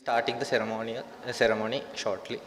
starting the ceremony shortly.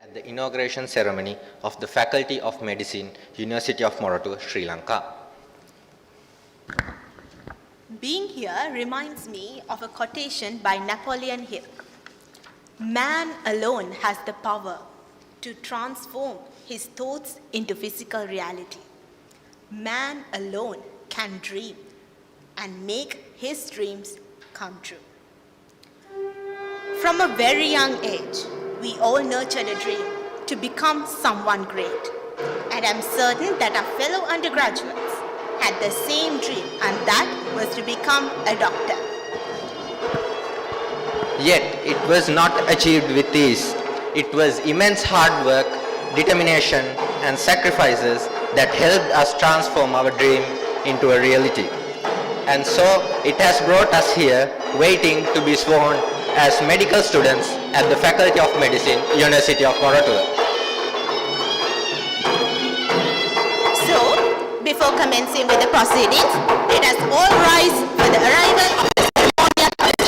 At the inauguration ceremony of the Faculty of Medicine, University of Moratuwa, Sri Lanka. Being here reminds me of a quotation by Napoleon Hill. Man alone has the power to transform his thoughts into physical reality. Man alone can dream and make his dreams come true. From a very young age, we all nurtured a dream to become someone great. And I'm certain that our fellow undergraduates had the same dream, and that was to become a doctor. Yet it was not achieved with ease. It was immense hard work, determination, and sacrifices that helped us transform our dream into a reality. And so it has brought us here, waiting to be sworn as medical students at the Faculty of Medicine, University of Moratuwa. So, before commencing with the proceedings, let us all rise for the arrival of the ceremonial procession.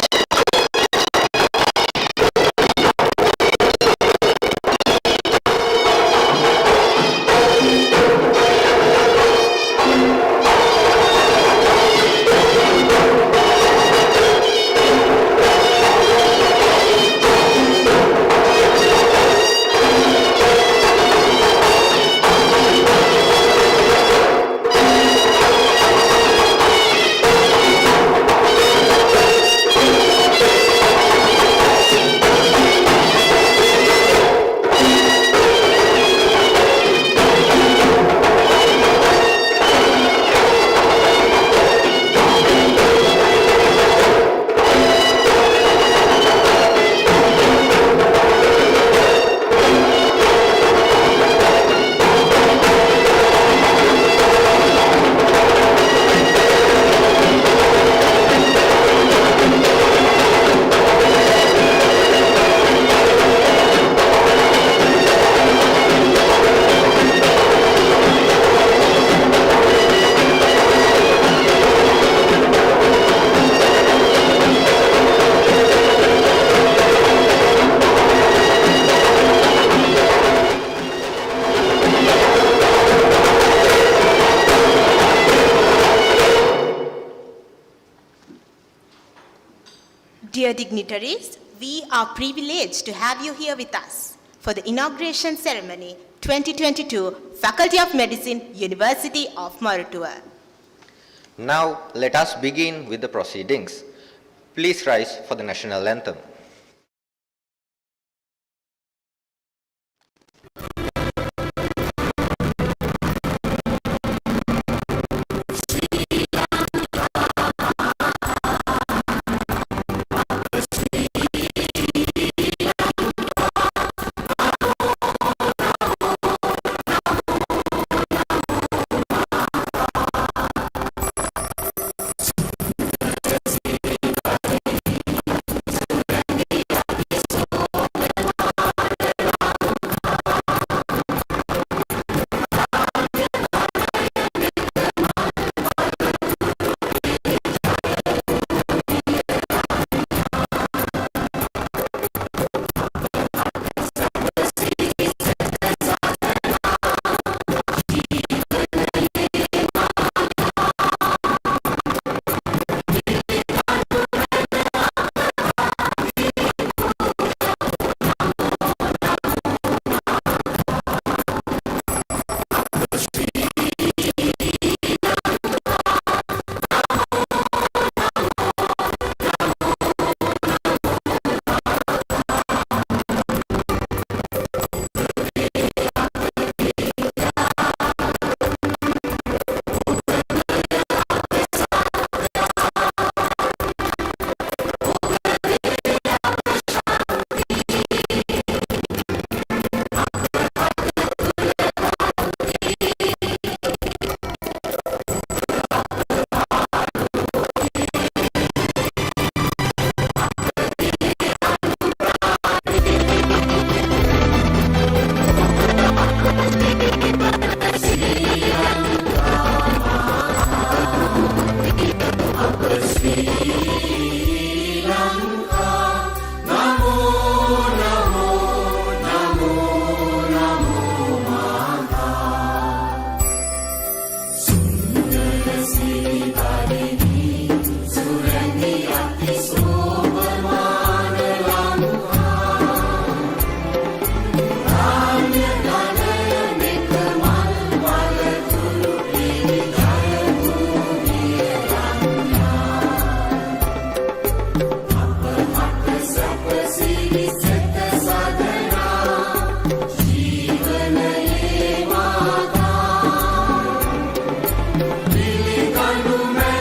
Dear dignitaries, we are privileged to have you here with us for the inauguration ceremony 2022 Faculty of Medicine, University of Moratuwa. Now let us begin with the proceedings. Please rise for the National Anthem. Pilih kandungan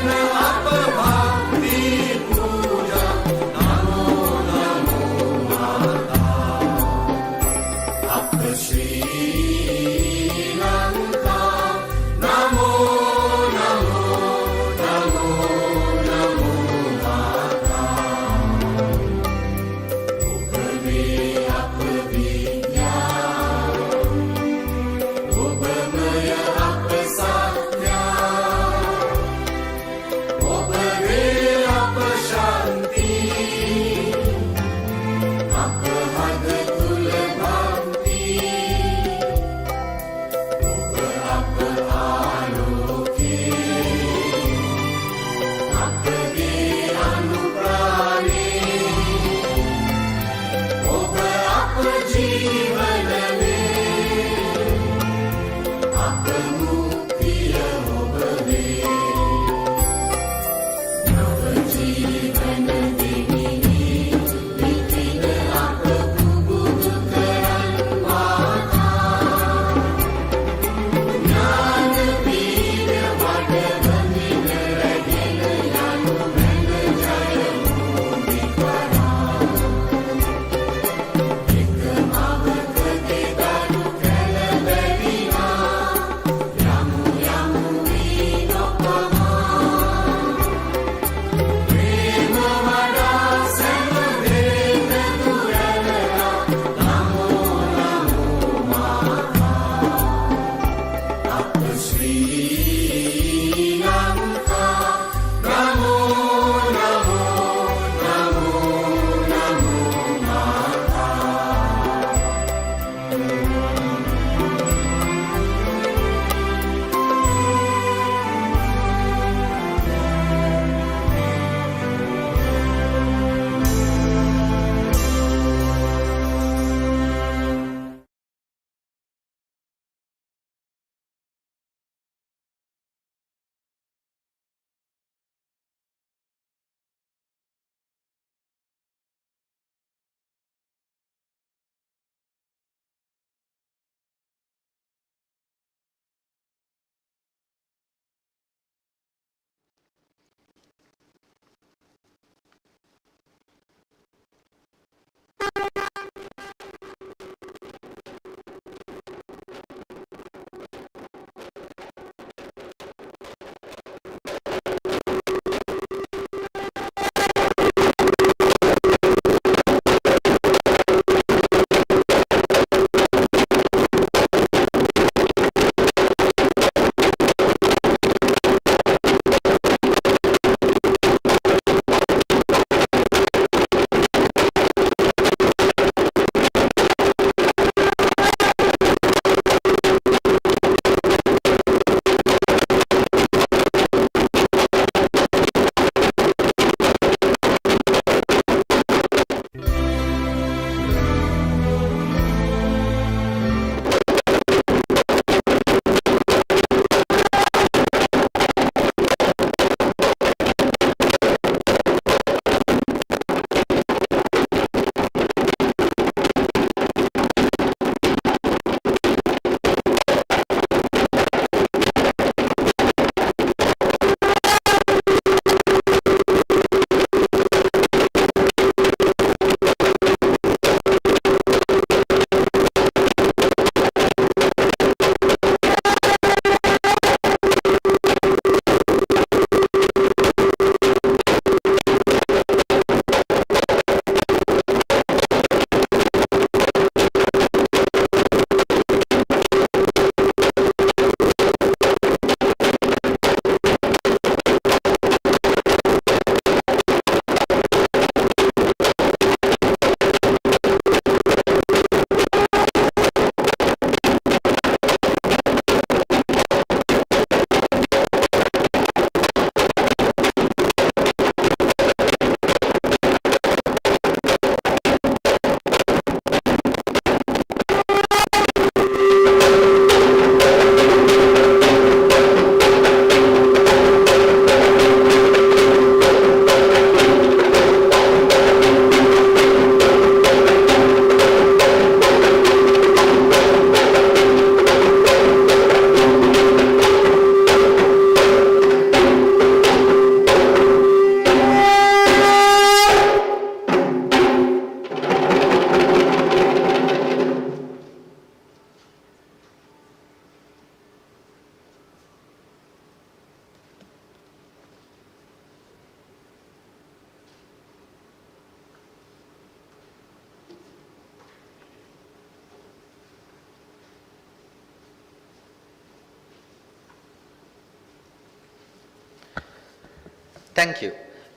Thank you.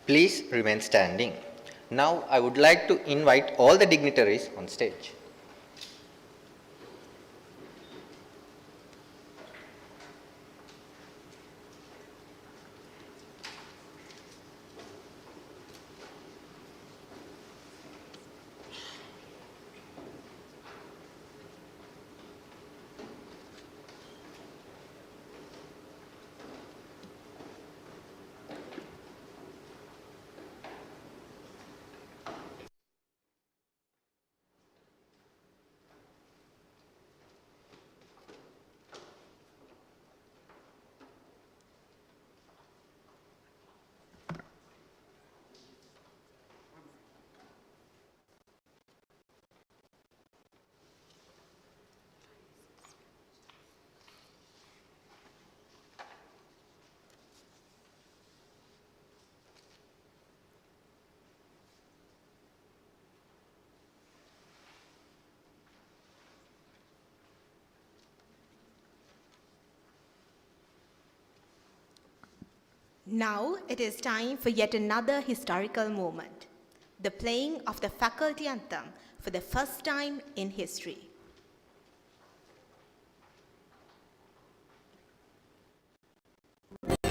Please remain standing. Now I would like to invite all the dignitaries on stage. Now it is time for yet another historical moment, the playing of the Faculty Anthem for the first time in history. Thank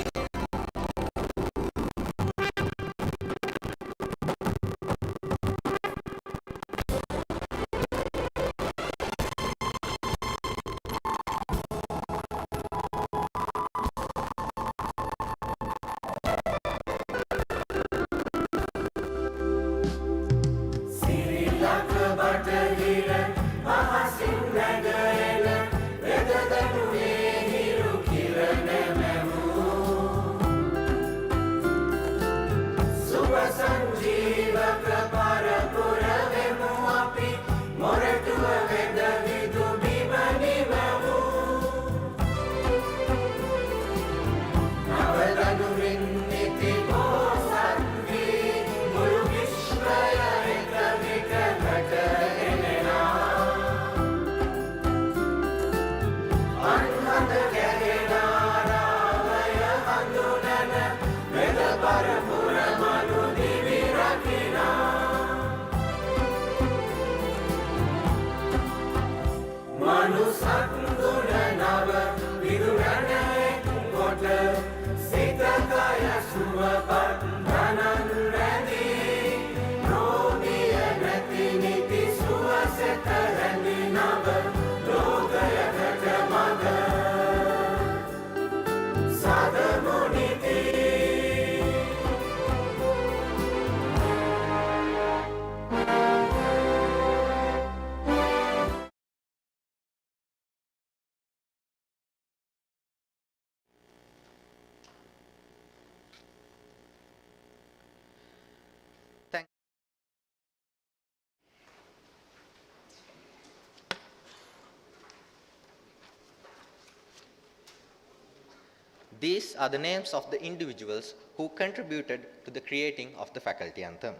These are the names of the individuals who contributed to the creating of the Faculty Anthem.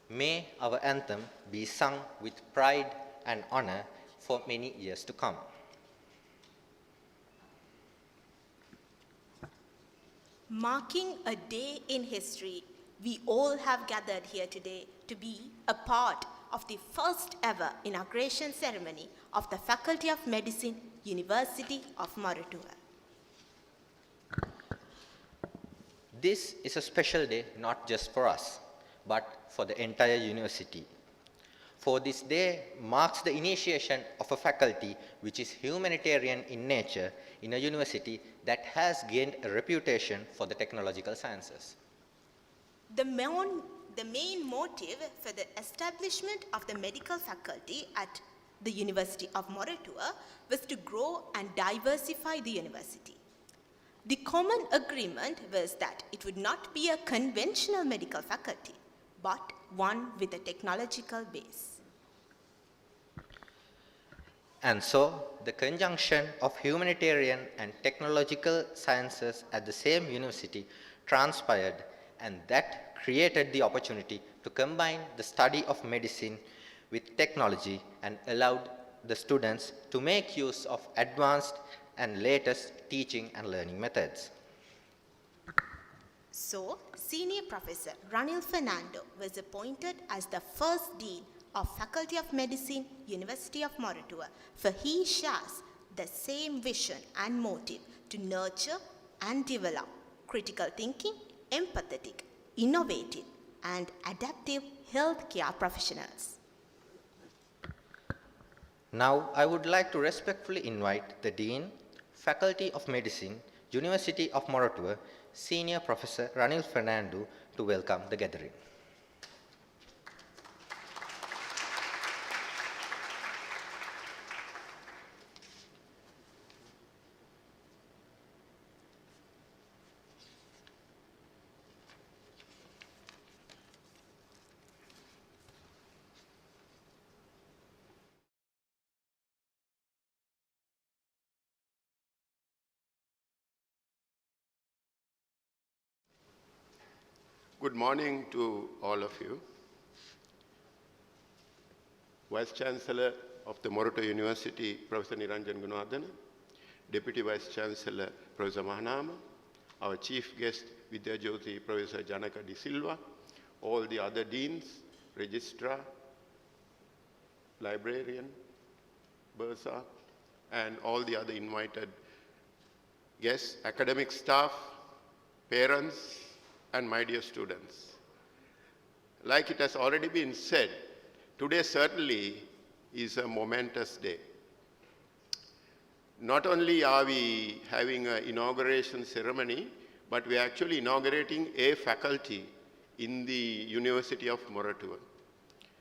May our anthem be sung with pride and honor for many years to come. Marking a day in history, we all have gathered here today to be a part of the first ever inauguration ceremony of the Faculty of Medicine, University of Moratuwa. This is a special day not just for us, but for the entire university. For this day marks the initiation of a faculty which is humanitarian in nature in a university that has gained a reputation for the technological sciences. The main motive for the establishment of the medical faculty at the University of Moratuwa was to grow and diversify the university. The common agreement was that it would not be a conventional medical faculty, but one with a technological base. And so, the conjunction of humanitarian and technological sciences at the same university transpired, and that created the opportunity to combine the study of medicine with technology and allowed the students to make use of advanced and latest teaching and learning methods. So, Senior Professor Ranil Fernando was appointed as the first Dean of Faculty of Medicine, University of Moratuwa, for he shares the same vision and motive to nurture and develop critical thinking, empathetic, innovative, and adaptive healthcare professionals. Now, I would like to respectfully invite the Dean, Faculty of Medicine, University of Moratuwa, Senior Professor Ranil Fernando, to welcome the gathering. Good morning to all of you. Vice Chancellor of the Moratuwa University, Professor Niranjan Gunawardena, Deputy Vice Chancellor, Professor Mahanama, our Chief Guest, Vidyajyoti, Professor Janaka de Silva, all the other deans, registrar, librarian, bursar, and all the other invited guests, academic staff, parents, and my dear students. Like it has already been said, today certainly is a momentous day. Not only are we having an inauguration ceremony, but we are actually inaugurating a faculty in the University of Moratuwa.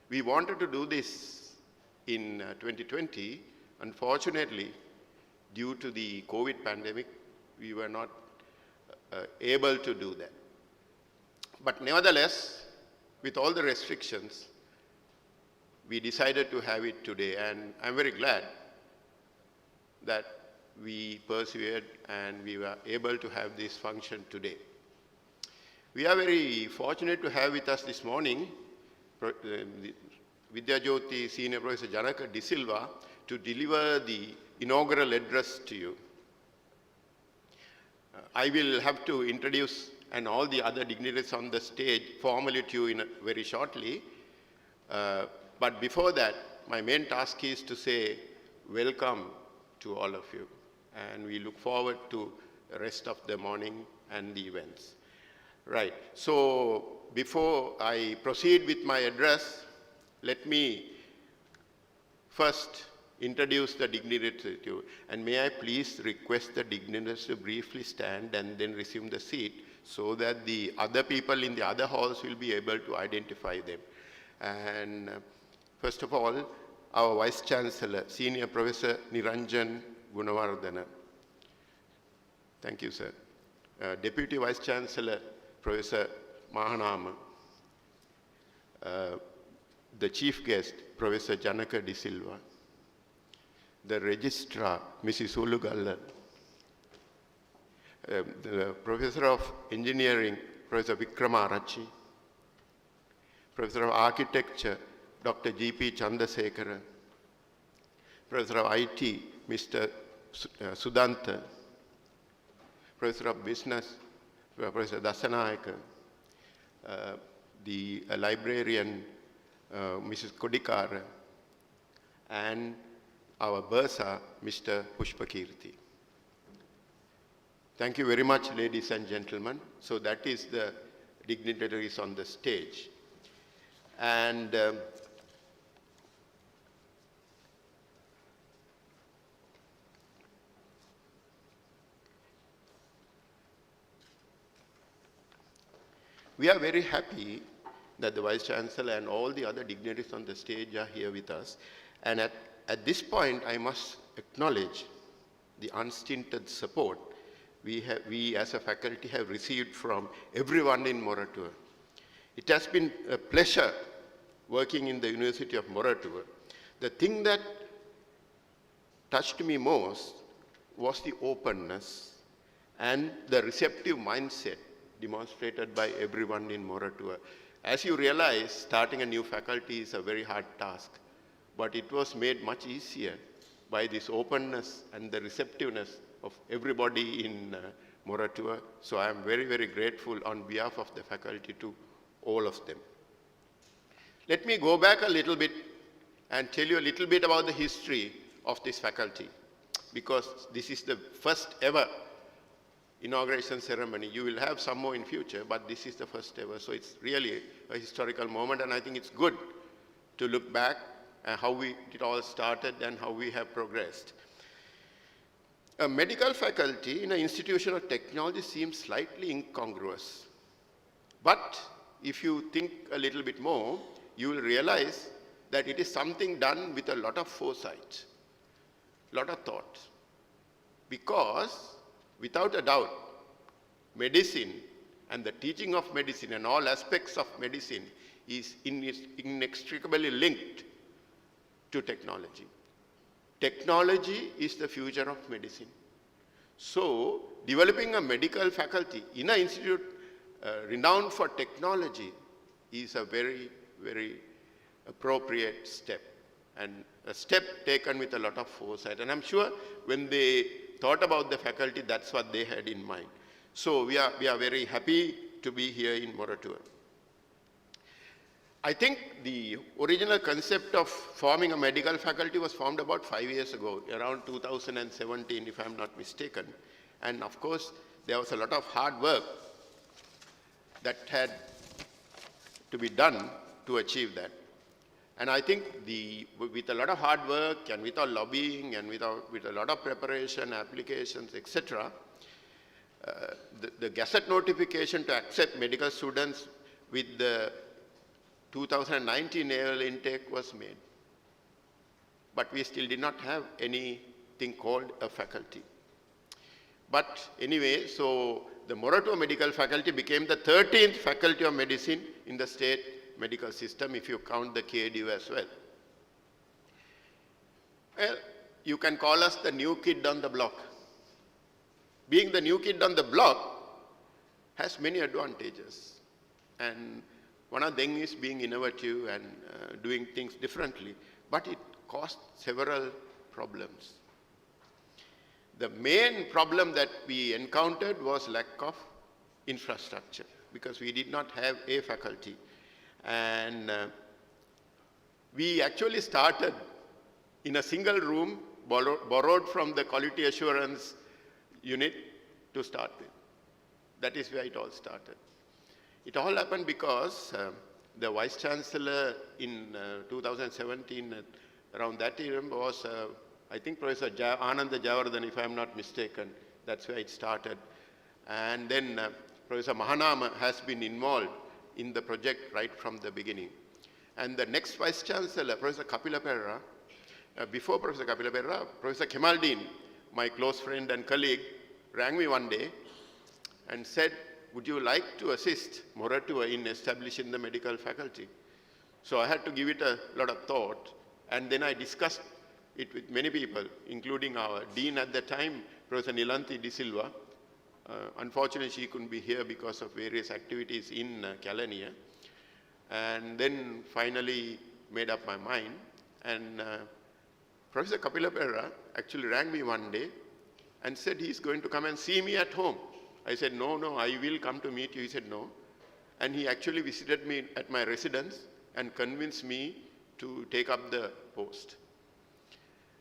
We wanted to do this in 2020. Unfortunately, due to the COVID pandemic, we were not able to do that. But nevertheless, with all the restrictions, we decided to have it today, and I'm very glad that we persevered and we were able to have this function today. We are very fortunate to have with us this morning Vidyajyoti Senior Professor Janaka de Silva to deliver the inaugural address to you. I will have to introduce and all the other dignitaries on the stage formally to you very shortly. But before that, my main task is to say welcome to all of you. And we look forward to the rest of the morning and the events. Right, so before I proceed with my address, let me first introduce the dignitaries to you. And may I please request the dignitaries to briefly stand and then resume the seat, so that the other people in the other halls will be able to identify them. And first of all, our Vice Chancellor, Senior Professor Niranjan Gunawardena. Thank you, sir. Deputy Vice Chancellor, Professor Mahanama. The Chief Guest, Professor Janaka de Silva. The Registrar, Mrs. Ulugalla. The Professor of Engineering, Professor Vikramarachi, Professor of Architecture, Dr. G.P. Chandasekara, Professor of IT, Mr. Sudanta, Professor of Business, Professor Dasanayaka, the librarian, Mrs. Kodikara, and our bursar, Mr. Pushpakirti. Thank you very much, ladies and gentlemen. So that is the dignitaries on the stage. And we are very happy that the Vice Chancellor and all the other dignitaries on the stage are here with us. And at this point, I must acknowledge the unstinted support we as a faculty have received from everyone in Moratuwa. It has been a pleasure working in the University of Moratuwa. The thing that touched me most was the openness and the receptive mindset demonstrated by everyone in Moratuwa. As you realize, starting a new faculty is a very hard task, but it was made much easier by this openness and the receptiveness of everybody in Moratuwa. So I am very, very grateful on behalf of the faculty to all of them. Let me go back a little bit and tell you a little bit about the history of this faculty, because this is the first ever inauguration ceremony. You will have some more in future, but this is the first ever. So it's really a historical moment, and I think it's good to look back at how it all started and how we have progressed. A medical faculty in an institution of technology seems slightly incongruous. But if you think a little bit more, you will realize that it is something done with a lot of foresight, a lot of thought. Because, without a doubt, medicine and the teaching of medicine and all aspects of medicine is inextricably linked to technology. Technology is the future of medicine. So, developing a medical faculty in an institute renowned for technology is a very, very appropriate step, and a step taken with a lot of foresight. And I'm sure when they thought about the faculty, that's what they had in mind. So we are very happy to be here in Moratuwa. I think the original concept of forming a medical faculty was formed about 5 years ago, around 2017, if I'm not mistaken. And of course, there was a lot of hard work that had to be done to achieve that. And I think with a lot of hard work and without lobbying and with a lot of preparation, applications, etc., the Gazette notification to accept medical students with the 2019 annual intake was made. But we still did not have anything called a faculty. But anyway, so the Moratuwa Medical Faculty became the 13th Faculty of Medicine in the state medical system, if you count the KDU as well. Well, you can call us the new kid on the block. Being the new kid on the block has many advantages. And one of them is being innovative and doing things differently, but it caused several problems. The main problem that we encountered was lack of infrastructure, because we did not have a faculty. And we actually started in a single room, borrowed from the quality assurance unit to start with. That is where it all started. It all happened because the Vice Chancellor in 2017, around that year, was, I think, Professor Ananda Javardhan, if I'm not mistaken. That's where it started. And then Professor Mahanama has been involved in the project right from the beginning. And the next Vice Chancellor, Professor Kapila Perera, before Professor Kapila Perera, Professor Kemaldeen, my close friend and colleague, rang me one day and said, would you like to assist Moratuwa in establishing the medical faculty? So I had to give it a lot of thought, and then I discussed it with many people, including our dean at the time, Professor Nilanthi de Silva. Unfortunately, she couldn't be here because of various activities in Kelaniya. And then finally made up my mind. And Professor Kapila Perera actually rang me one day and said he's going to come and see me at home. I said, no, I will come to meet you. He said, no. And he actually visited me at my residence and convinced me to take up the post.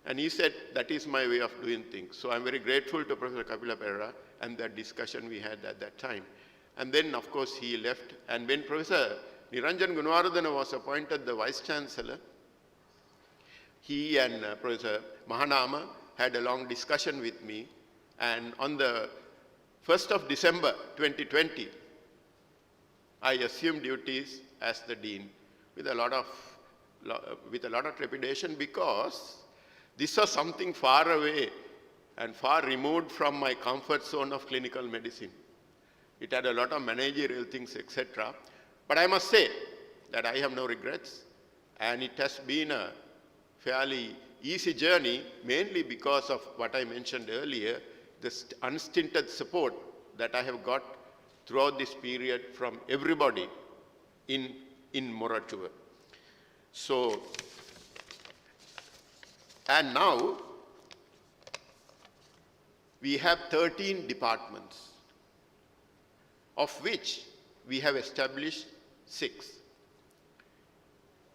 And he said, that is my way of doing things. So I'm very grateful to Professor Kapila Perera and that discussion we had at that time. And then, of course, he left. And when Professor Niranjan Gunawardena was appointed the Vice Chancellor, he and Professor Mahanama had a long discussion with me. And on the 1st of December 2020, I assumed duties as the dean with a lot of trepidation, because this was something far away and far removed from my comfort zone of clinical medicine. It had a lot of managerial things, etc. But I must say that I have no regrets, and it has been a fairly easy journey, mainly because of what I mentioned earlier, the unstinted support that I have got throughout this period from everybody in Moratuwa. So, and now we have 13 departments. of which we have established 6.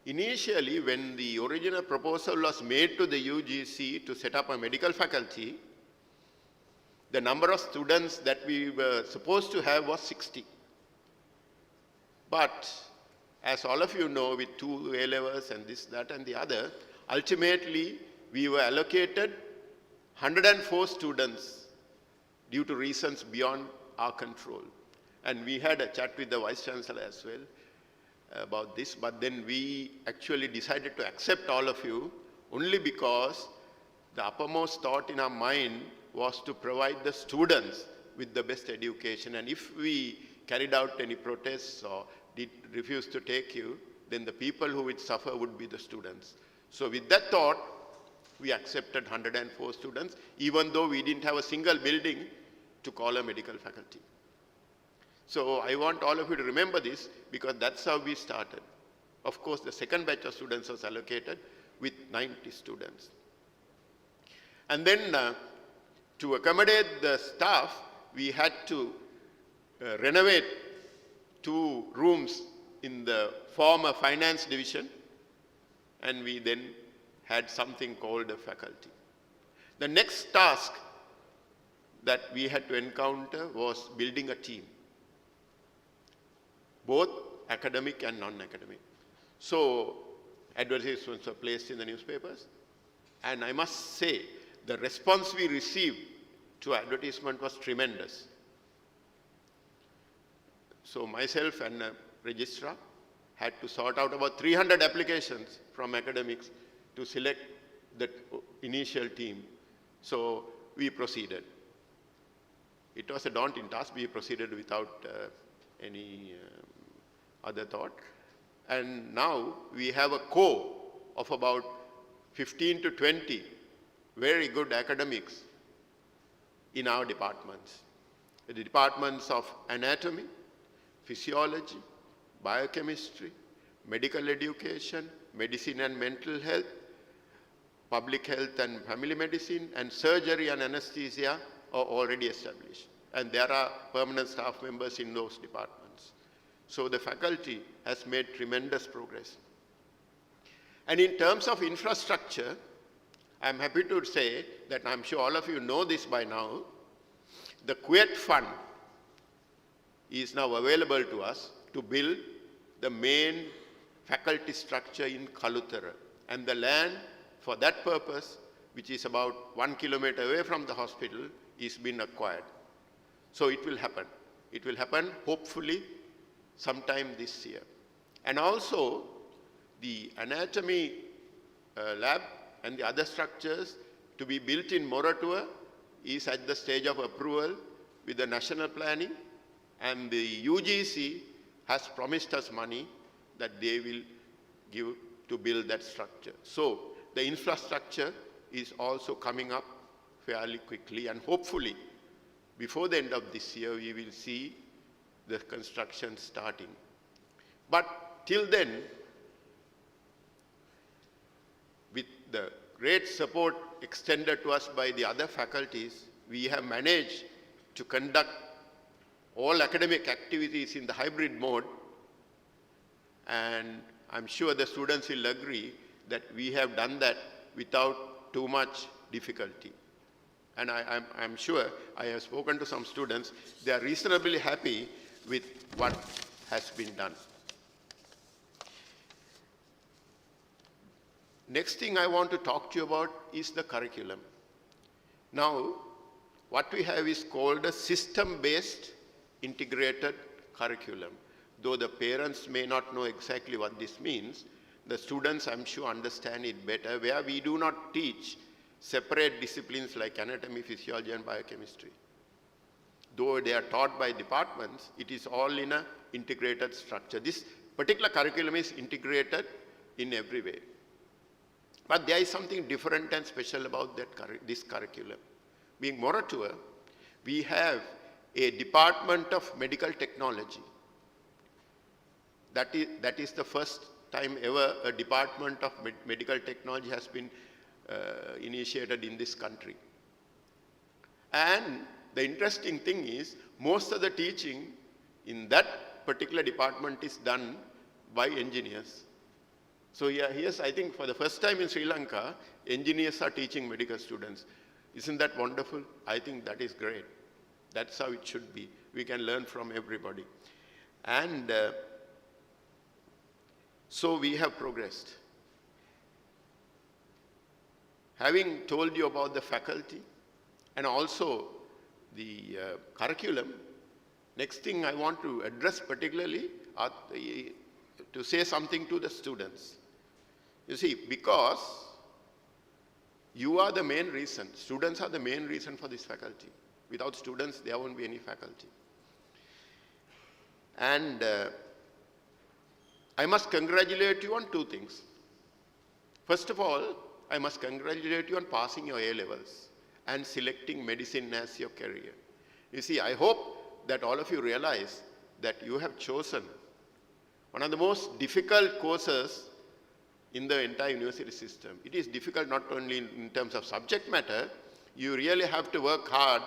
Initially, when the original proposal was made to the UGC to set up a medical faculty, the number of students that we were supposed to have was 60. But as all of you know, with 2 A-levels and this, that, and the other, ultimately we were allocated 104 students due to reasons beyond our control. And we had a chat with the Vice Chancellor as well about this, but then we actually decided to accept all of you only because the uppermost thought in our mind was to provide the students with the best education. And if we carried out any protests or did refuse to take you, then the people who would suffer would be the students. So with that thought, we accepted 104 students, even though we didn't have a single building to call a medical faculty. So I want all of you to remember this, because that's how we started. Of course, the second batch of students was allocated with 90 students. And then to accommodate the staff, we had to renovate 2 rooms in the former finance division, and we then had something called a faculty. The next task that we had to encounter was building a team, both academic and non-academic. So advertisements were placed in the newspapers, and I must say the response we received to advertisement was tremendous. So myself and a registrar had to sort out about 300 applications from academics to select the initial team. So we proceeded. It was a daunting task. We proceeded without any other thought. And now we have a core of about 15 to 20 very good academics in our departments. The departments of anatomy, physiology, biochemistry, medical education, medicine and mental health, public health and family medicine, and surgery and anesthesia are already established. And there are permanent staff members in those departments. So the faculty has made tremendous progress. And in terms of infrastructure, I'm happy to say that I'm sure all of you know this by now. The Kuwait Fund is now available to us to build the main faculty structure in Kalutara. And the land for that purpose, which is about 1 kilometer away from the hospital, is being acquired. So it will happen. It will happen hopefully sometime this year. And also the anatomy lab and the other structures to be built in Moratuwa is at the stage of approval with the national planning, and the UGC has promised us money that they will give to build that structure. So the infrastructure is also coming up fairly quickly, and hopefully before the end of this year we will see the construction starting. But till then, with the great support extended to us by the other faculties, we have managed to conduct all academic activities in the hybrid mode, and I'm sure the students will agree that we have done that without too much difficulty. And I'm sure I have spoken to some students, they are reasonably happy with what has been done. Next thing I want to talk to you about is the curriculum. Now, what we have is called a system-based integrated curriculum. Though the parents may not know exactly what this means, the students, I'm sure, understand it better, where we do not teach separate disciplines like anatomy, physiology, and biochemistry. Though they are taught by departments, it is all in an integrated structure. This particular curriculum is integrated in every way. But there is something different and special about this curriculum. Being Moratuwa, we have a department of medical technology. That is the first time ever a department of medical technology has been initiated in this country. And the interesting thing is, most of the teaching in that particular department is done by engineers. So here's, I think for the first time in Sri Lanka, engineers are teaching medical students. Isn't that wonderful? I think that is great. That's how it should be. We can learn from everybody. And so we have progressed. Having told you about the faculty and also the curriculum, next thing I want to address particularly are to say something to the students. You see, because you are the main reason, students are the main reason for this faculty. Without students, there won't be any faculty. And I must congratulate you on two things. First of all, I must congratulate you on passing your A-levels and selecting medicine as your career. You see, I hope that all of you realize that you have chosen one of the most difficult courses in the entire university system. It is difficult not only in terms of subject matter, you really have to work hard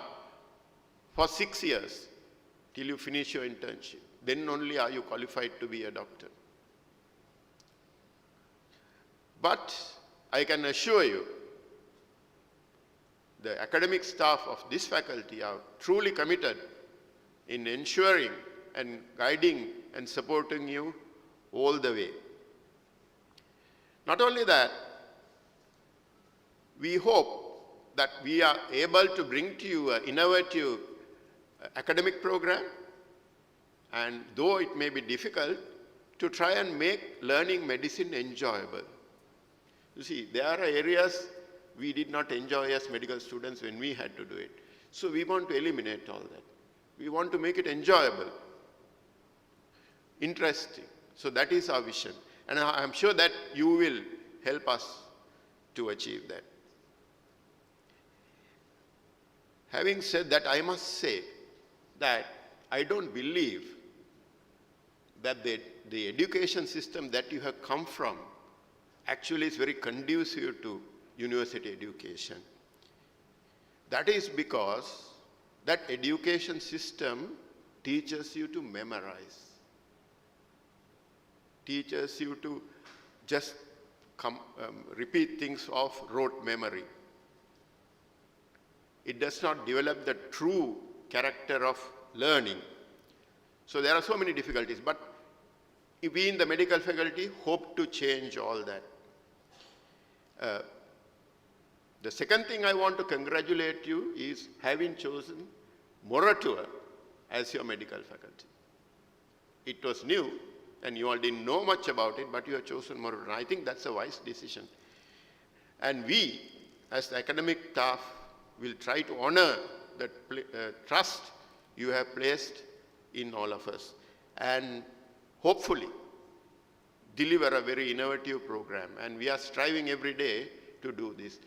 for 6 years till you finish your internship. Then only are you qualified to be a doctor. But I can assure you, the academic staff of this faculty are truly committed in ensuring and guiding and supporting you all the way. Not only that, we hope that we are able to bring to you an innovative academic program, and though it may be difficult, to try and make learning medicine enjoyable. You see, there are areas we did not enjoy as medical students when we had to do it. So we want to eliminate all that. We want to make it enjoyable, interesting. So that is our vision. And I'm sure that you will help us to achieve that. Having said that, I must say that I don't believe that the education system that you have come from actually is very conducive to university education. That is because that education system teaches you to memorize, teaches you to just repeat things off rote memory. It does not develop the true character of learning. So there are so many difficulties, but we in the medical faculty hope to change all that. The second thing I want to congratulate you is having chosen Moratuwa as your medical faculty. It was new, and you all didn't know much about it, but you have chosen Moratuwa. I think that's a wise decision. And we, as the academic staff, will try to honor that trust you have placed in all of us, and hopefully deliver a very innovative program. And we are striving every day to do this.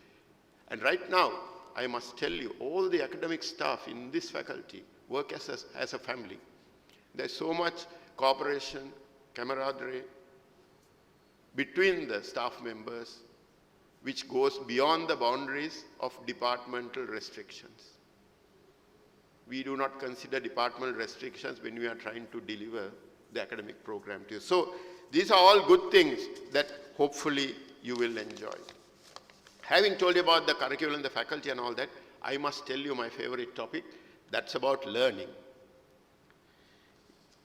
And right now, I must tell you, all the academic staff in this faculty work as a family. There's so much cooperation, camaraderie between the staff members, which goes beyond the boundaries of departmental restrictions. We do not consider departmental restrictions when we are trying to deliver the academic program to you. So these are all good things that hopefully you will enjoy. Having told you about the curriculum, the faculty and all that, I must tell you my favorite topic, that's about learning.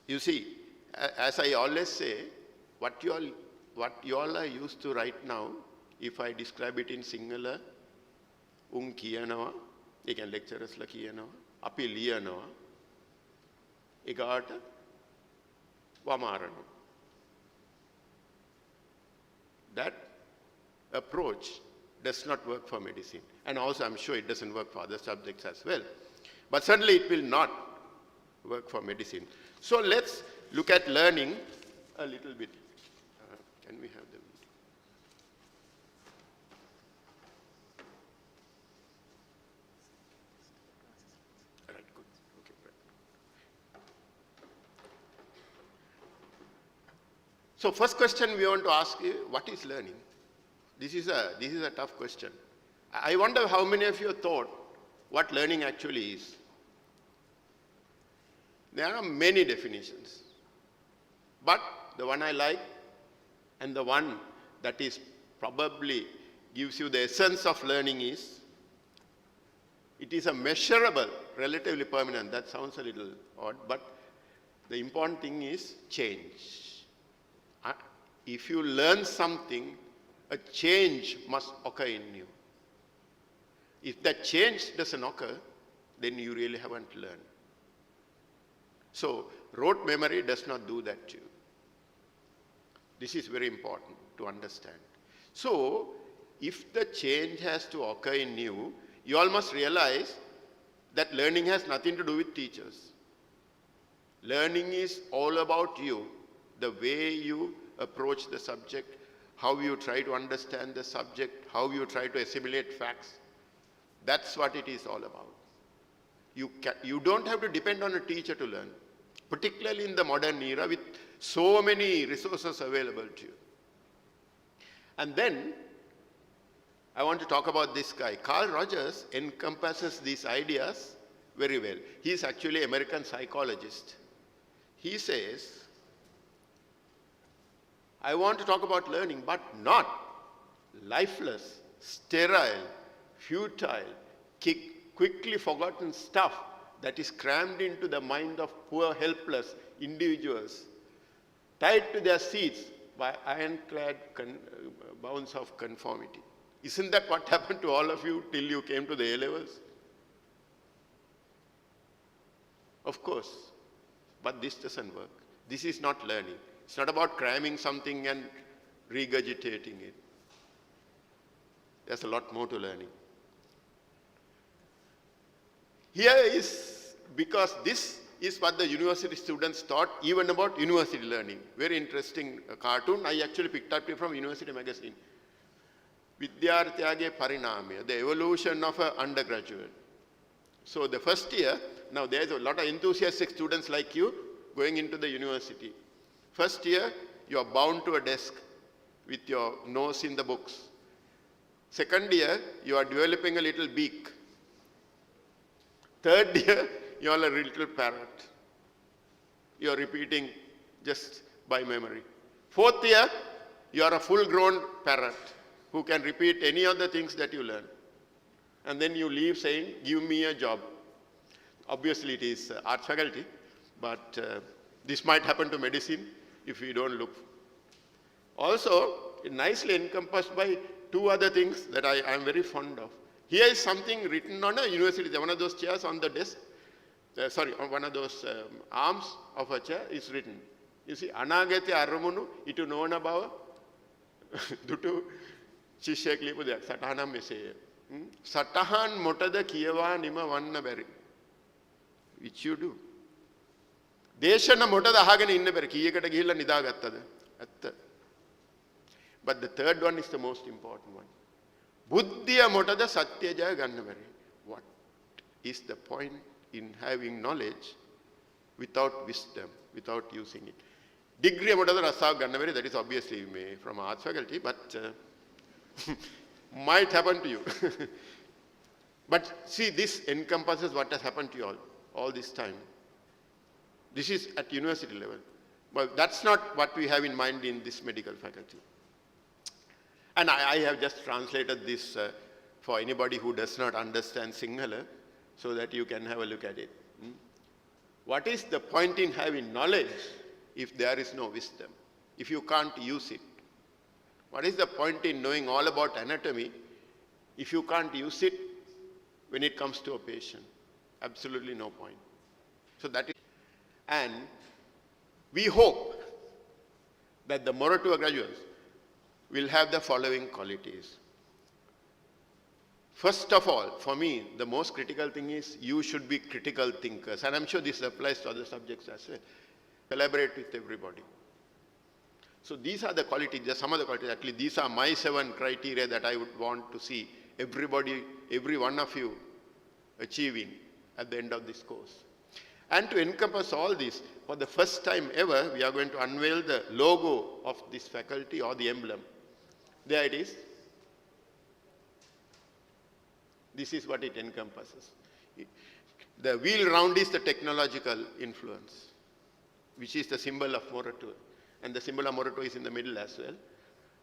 You see, as I always say, what you all are used to right now, if I describe it in Sinhala, කියනවා, ඒ කියන්නේ lecturersලා කියනවා, අපි ලියනවා, ඊගාට වමාරනවා. That approach does not work for medicine. And also I'm sure it doesn't work for other subjects as well. But certainly it will not work for medicine. So let's look at learning a little bit. Can we have the video? All right, good. Okay, right. So first question we want to ask you, what is learning? This is a tough question. I wonder how many of you thought what learning actually is. There are many definitions. But the one I like and the one that is probably gives you the essence of learning is, it is a measurable, relatively permanent. That sounds a little odd, but the important thing is change. If you learn something, a change must occur in you. If that change doesn't occur, then you really haven't learned. So, rote memory does not do that to you. This is very important to understand. So, if the change has to occur in you, you all must realize that learning has nothing to do with teachers. Learning is all about you, the way you approach the subject, how you try to understand the subject, how you try to assimilate facts. That's what it is all about. You don't have to depend on a teacher to learn, particularly in the modern era with so many resources available to you. And then, I want to talk about this guy. Karl Rogers encompasses these ideas very well. He is actually an American psychologist. He says, I want to talk about learning, but not lifeless, sterile, futile, quickly forgotten stuff that is crammed into the mind of poor, helpless individuals, tied to their seats by ironclad bounds of conformity. Isn't that what happened to all of you till you came to the A-levels? Of course, but this doesn't work. This is not learning. It's not about cramming something and regurgitating it. There's a lot more to learning. Here is, because this is what the university students taught even about university learning. Very interesting cartoon. I actually picked up it from University Magazine. Vidyarthiyage Parinamya, the evolution of an undergraduate. So the first year, now there's a lot of enthusiastic students like you going into the university. First year, you are bound to a desk with your nose in the books. Second year, you are developing a little beak. Third year, you are a little parrot. You are repeating just by memory. Fourth year, you are a full-grown parrot who can repeat any of the things that you learn. And then you leave saying, give me a job. Obviously, it is arts faculty, but this might happen to medicine if we don't look. Also, nicely encompassed by two other things that I am very fond of. Here is something written on a university, one of those chairs on the desk, on one of those arms of a chair is written. You see, Anagate Aramunu, itu nona bava, dutu shishya klipu deyak, Satahanam mesaya. Satahan motada kiyawa nima vanna beri. Which you do. Deshana motada ahagana inna beri, kiyekata gihilla nidagattada. But the third one is the most important one. Buddhiya motada satyajaya ganna beri. What is the point in having knowledge without wisdom, without using it? Degree motada rasa ganna beri, that is obviously from arts faculty, but might happen to you. But see, this encompasses what has happened to you all this time. This is at university level. But that's not what we have in mind in this medical faculty. And I have just translated this for anybody who does not understand Sinhala, so that you can have a look at it. What is the point in having knowledge if there is no wisdom, if you can't use it? What is the point in knowing all about anatomy if you can't use it when it comes to a patient? Absolutely no point. So that is, and we hope that the Moratuwa graduates will have the following qualities. First of all, for me, the most critical thing is you should be critical thinkers. And I'm sure this applies to other subjects as well. Collaborate with everybody. So these are the qualities, some of the qualities, at least these are my 7 criteria that I would want to see everybody, every one of you achieving at the end of this course. And to encompass all this, for the first time ever, we are going to unveil the logo of this faculty, or the emblem. There it is. This is what it encompasses. The wheel round is the technological influence, which is the symbol of Moratuwa. And the symbol of Moratuwa is in the middle as well.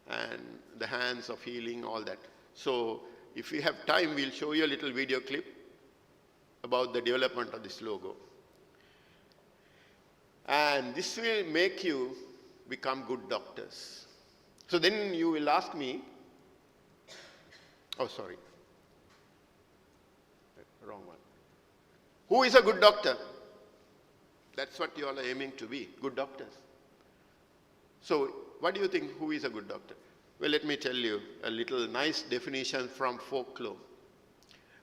And the hands of healing, all that. So if we have time, we'll show you a little video clip about the development of this logo. And this will make you become good doctors. So then you will ask me, oh sorry, wrong one. Who is a good doctor? That's what you all are aiming to be, good doctors. So what do you think, who is a good doctor? Well, let me tell you a little nice definition from folklore.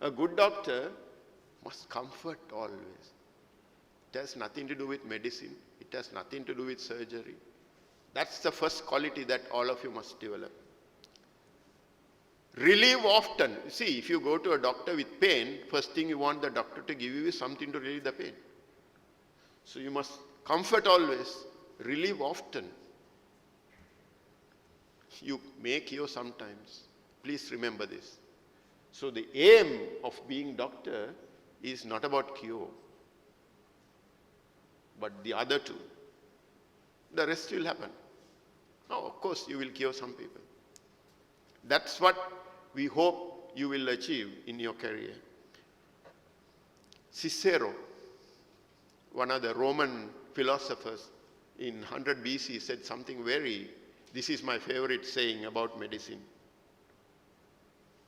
A good doctor must comfort always. It has nothing to do with medicine. It has nothing to do with surgery. That's the first quality that all of you must develop. Relieve often. See, if you go to a doctor with pain, first thing you want the doctor to give you is something to relieve the pain. So you must comfort always, relieve often. You may cure sometimes. Please remember this. So the aim of being doctor is not about cure, but the other two. The rest will happen. Now, of course, you will cure some people. That's what we hope you will achieve in your career. Cicero, one of the Roman philosophers in 100 BC, said something this is my favorite saying about medicine.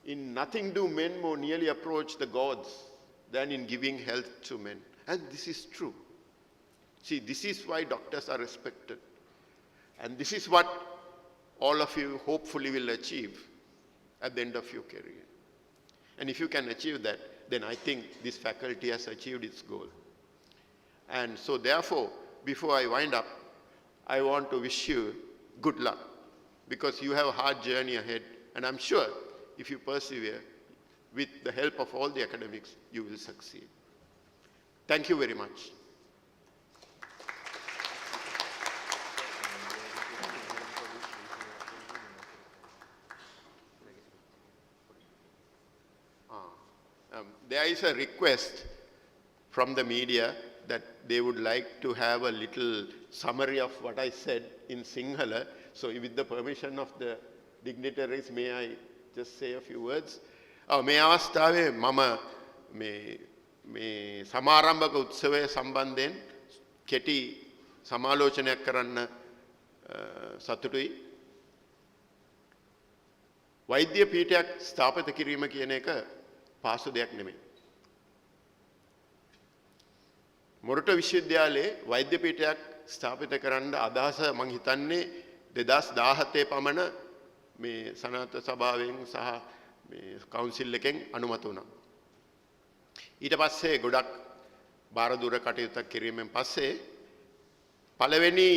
In nothing do men more nearly approach the gods than in giving health to men. And this is true. See, this is why doctors are respected. And this is what all of you hopefully will achieve at the end of your career. And if you can achieve that, then I think this faculty has achieved its goal. And so therefore, before I wind up, I want to wish you good luck, because you have a hard journey ahead, and I'm sure if you persevere, with the help of all the academics, you will succeed. Thank you very much. There is a request from the media that they would like to have a little summary of what I said in Sinhala. So with the permission of the dignitaries, may I just say a few words? මේ අවස්ථාවේ මම මේ සමාරම්භක උත්සවය සම්බන්ධයෙන් කෙටි සමාලෝචනයක් කරන්න සතුටුයි. වෛද්‍ය පීඨයක් ස්ථාපිත කිරීම කියන එක පාසු දෙයක් නෙමෙයි. මොරටුව විශ්වවිද්‍යාලයේ වෛද්‍ය පීඨයක් ස්ථාපිත කරන්න අදහස මම හිතන්නේ 2017 පමණ මේ සනාත සභාවෙන් සහ මේ කවුන්සිල් එකෙන් අනුමත වුණා. ඊට පස්සේ ගොඩක් බාරදුර කටයුත්තක් කිරීමෙන් පස්සේ පළවෙනි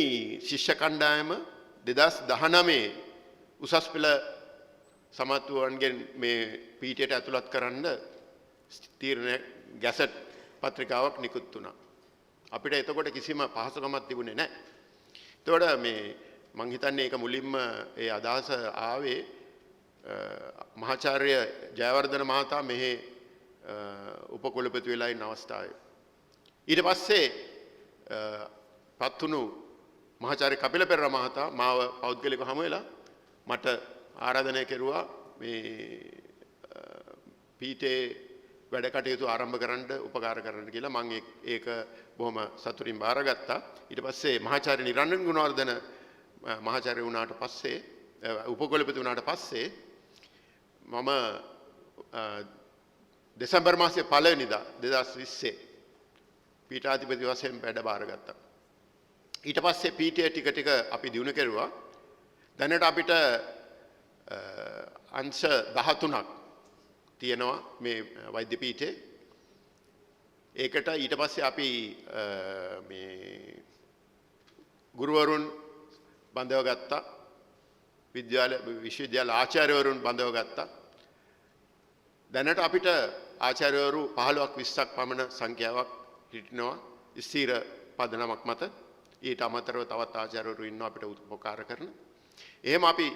ශිෂ්‍ය කණ්ඩායම 2019 උසස් පෙළ සමත්වයන්ගෙන් මේ පීඨයට ඇතුළත් කරන්න තීරණ ගැසට් පත්‍රිකාවක් නිකුත් වුණා. අපිට එතකොට කිසිම පහසුකමක් තිබුණේ නැහැ. එතකොට මේ මං හිතන්නේ ඒක මුලින්ම ඒ අදහස ආවේ මහාචාර්ය ජයවර්ධන මහතා මෙහි උපකුලපති වෙලා ඉන්න අවස්ථාවේ. ඊට පස්සේ පත්තුණු මහාචාර්ය කපිල පෙරේරා මහතා මාව පෞද්ගලිකව හමු වෙලා මට ආරාධනය කෙරුවා මේ පීඨේ වැඩ කටයුතු ආරම්භ කරන්න උපකාර කරන්න කියලා. මම ඒක බොහොම සතුටින් බාරගත්තා. ඊට පස්සේ මහාචාර්ය නිරංජන ගුණවර්ධන මහාචාර්ය වුණාට පස්සේ උපකුලපති වුණාට පස්සේ මම දෙසැම්බර් මාසයේ 1 වෙනිදා 2020 පීඨාධිපති වශයෙන් වැඩ බාරගත්තා. ඊට පස්සේ පීඨය ටික ටික අපි දියුණු කෙරුවා. දැනට අපිට අංශ 13ක් තියෙනවා මේ වෛද්‍ය පීඨේ. ඒකට ඊට පස්සේ අපි මේ ගුරුවරුන් බඳව ගත්තා. විශ්වවිද්‍යාල ආචාර්යවරුන් බඳව ගත්තා. දැනට අපිට ආචාර්යවරු 15ක් 20ක් පමණ සංඛ්‍යාවක් හිටිනවා ස්ථිර පදනමක් මත. ඊට අමතරව තවත් ආචාර්යවරු ඉන්නවා අපිට උපකාර කරන. එහෙම අපි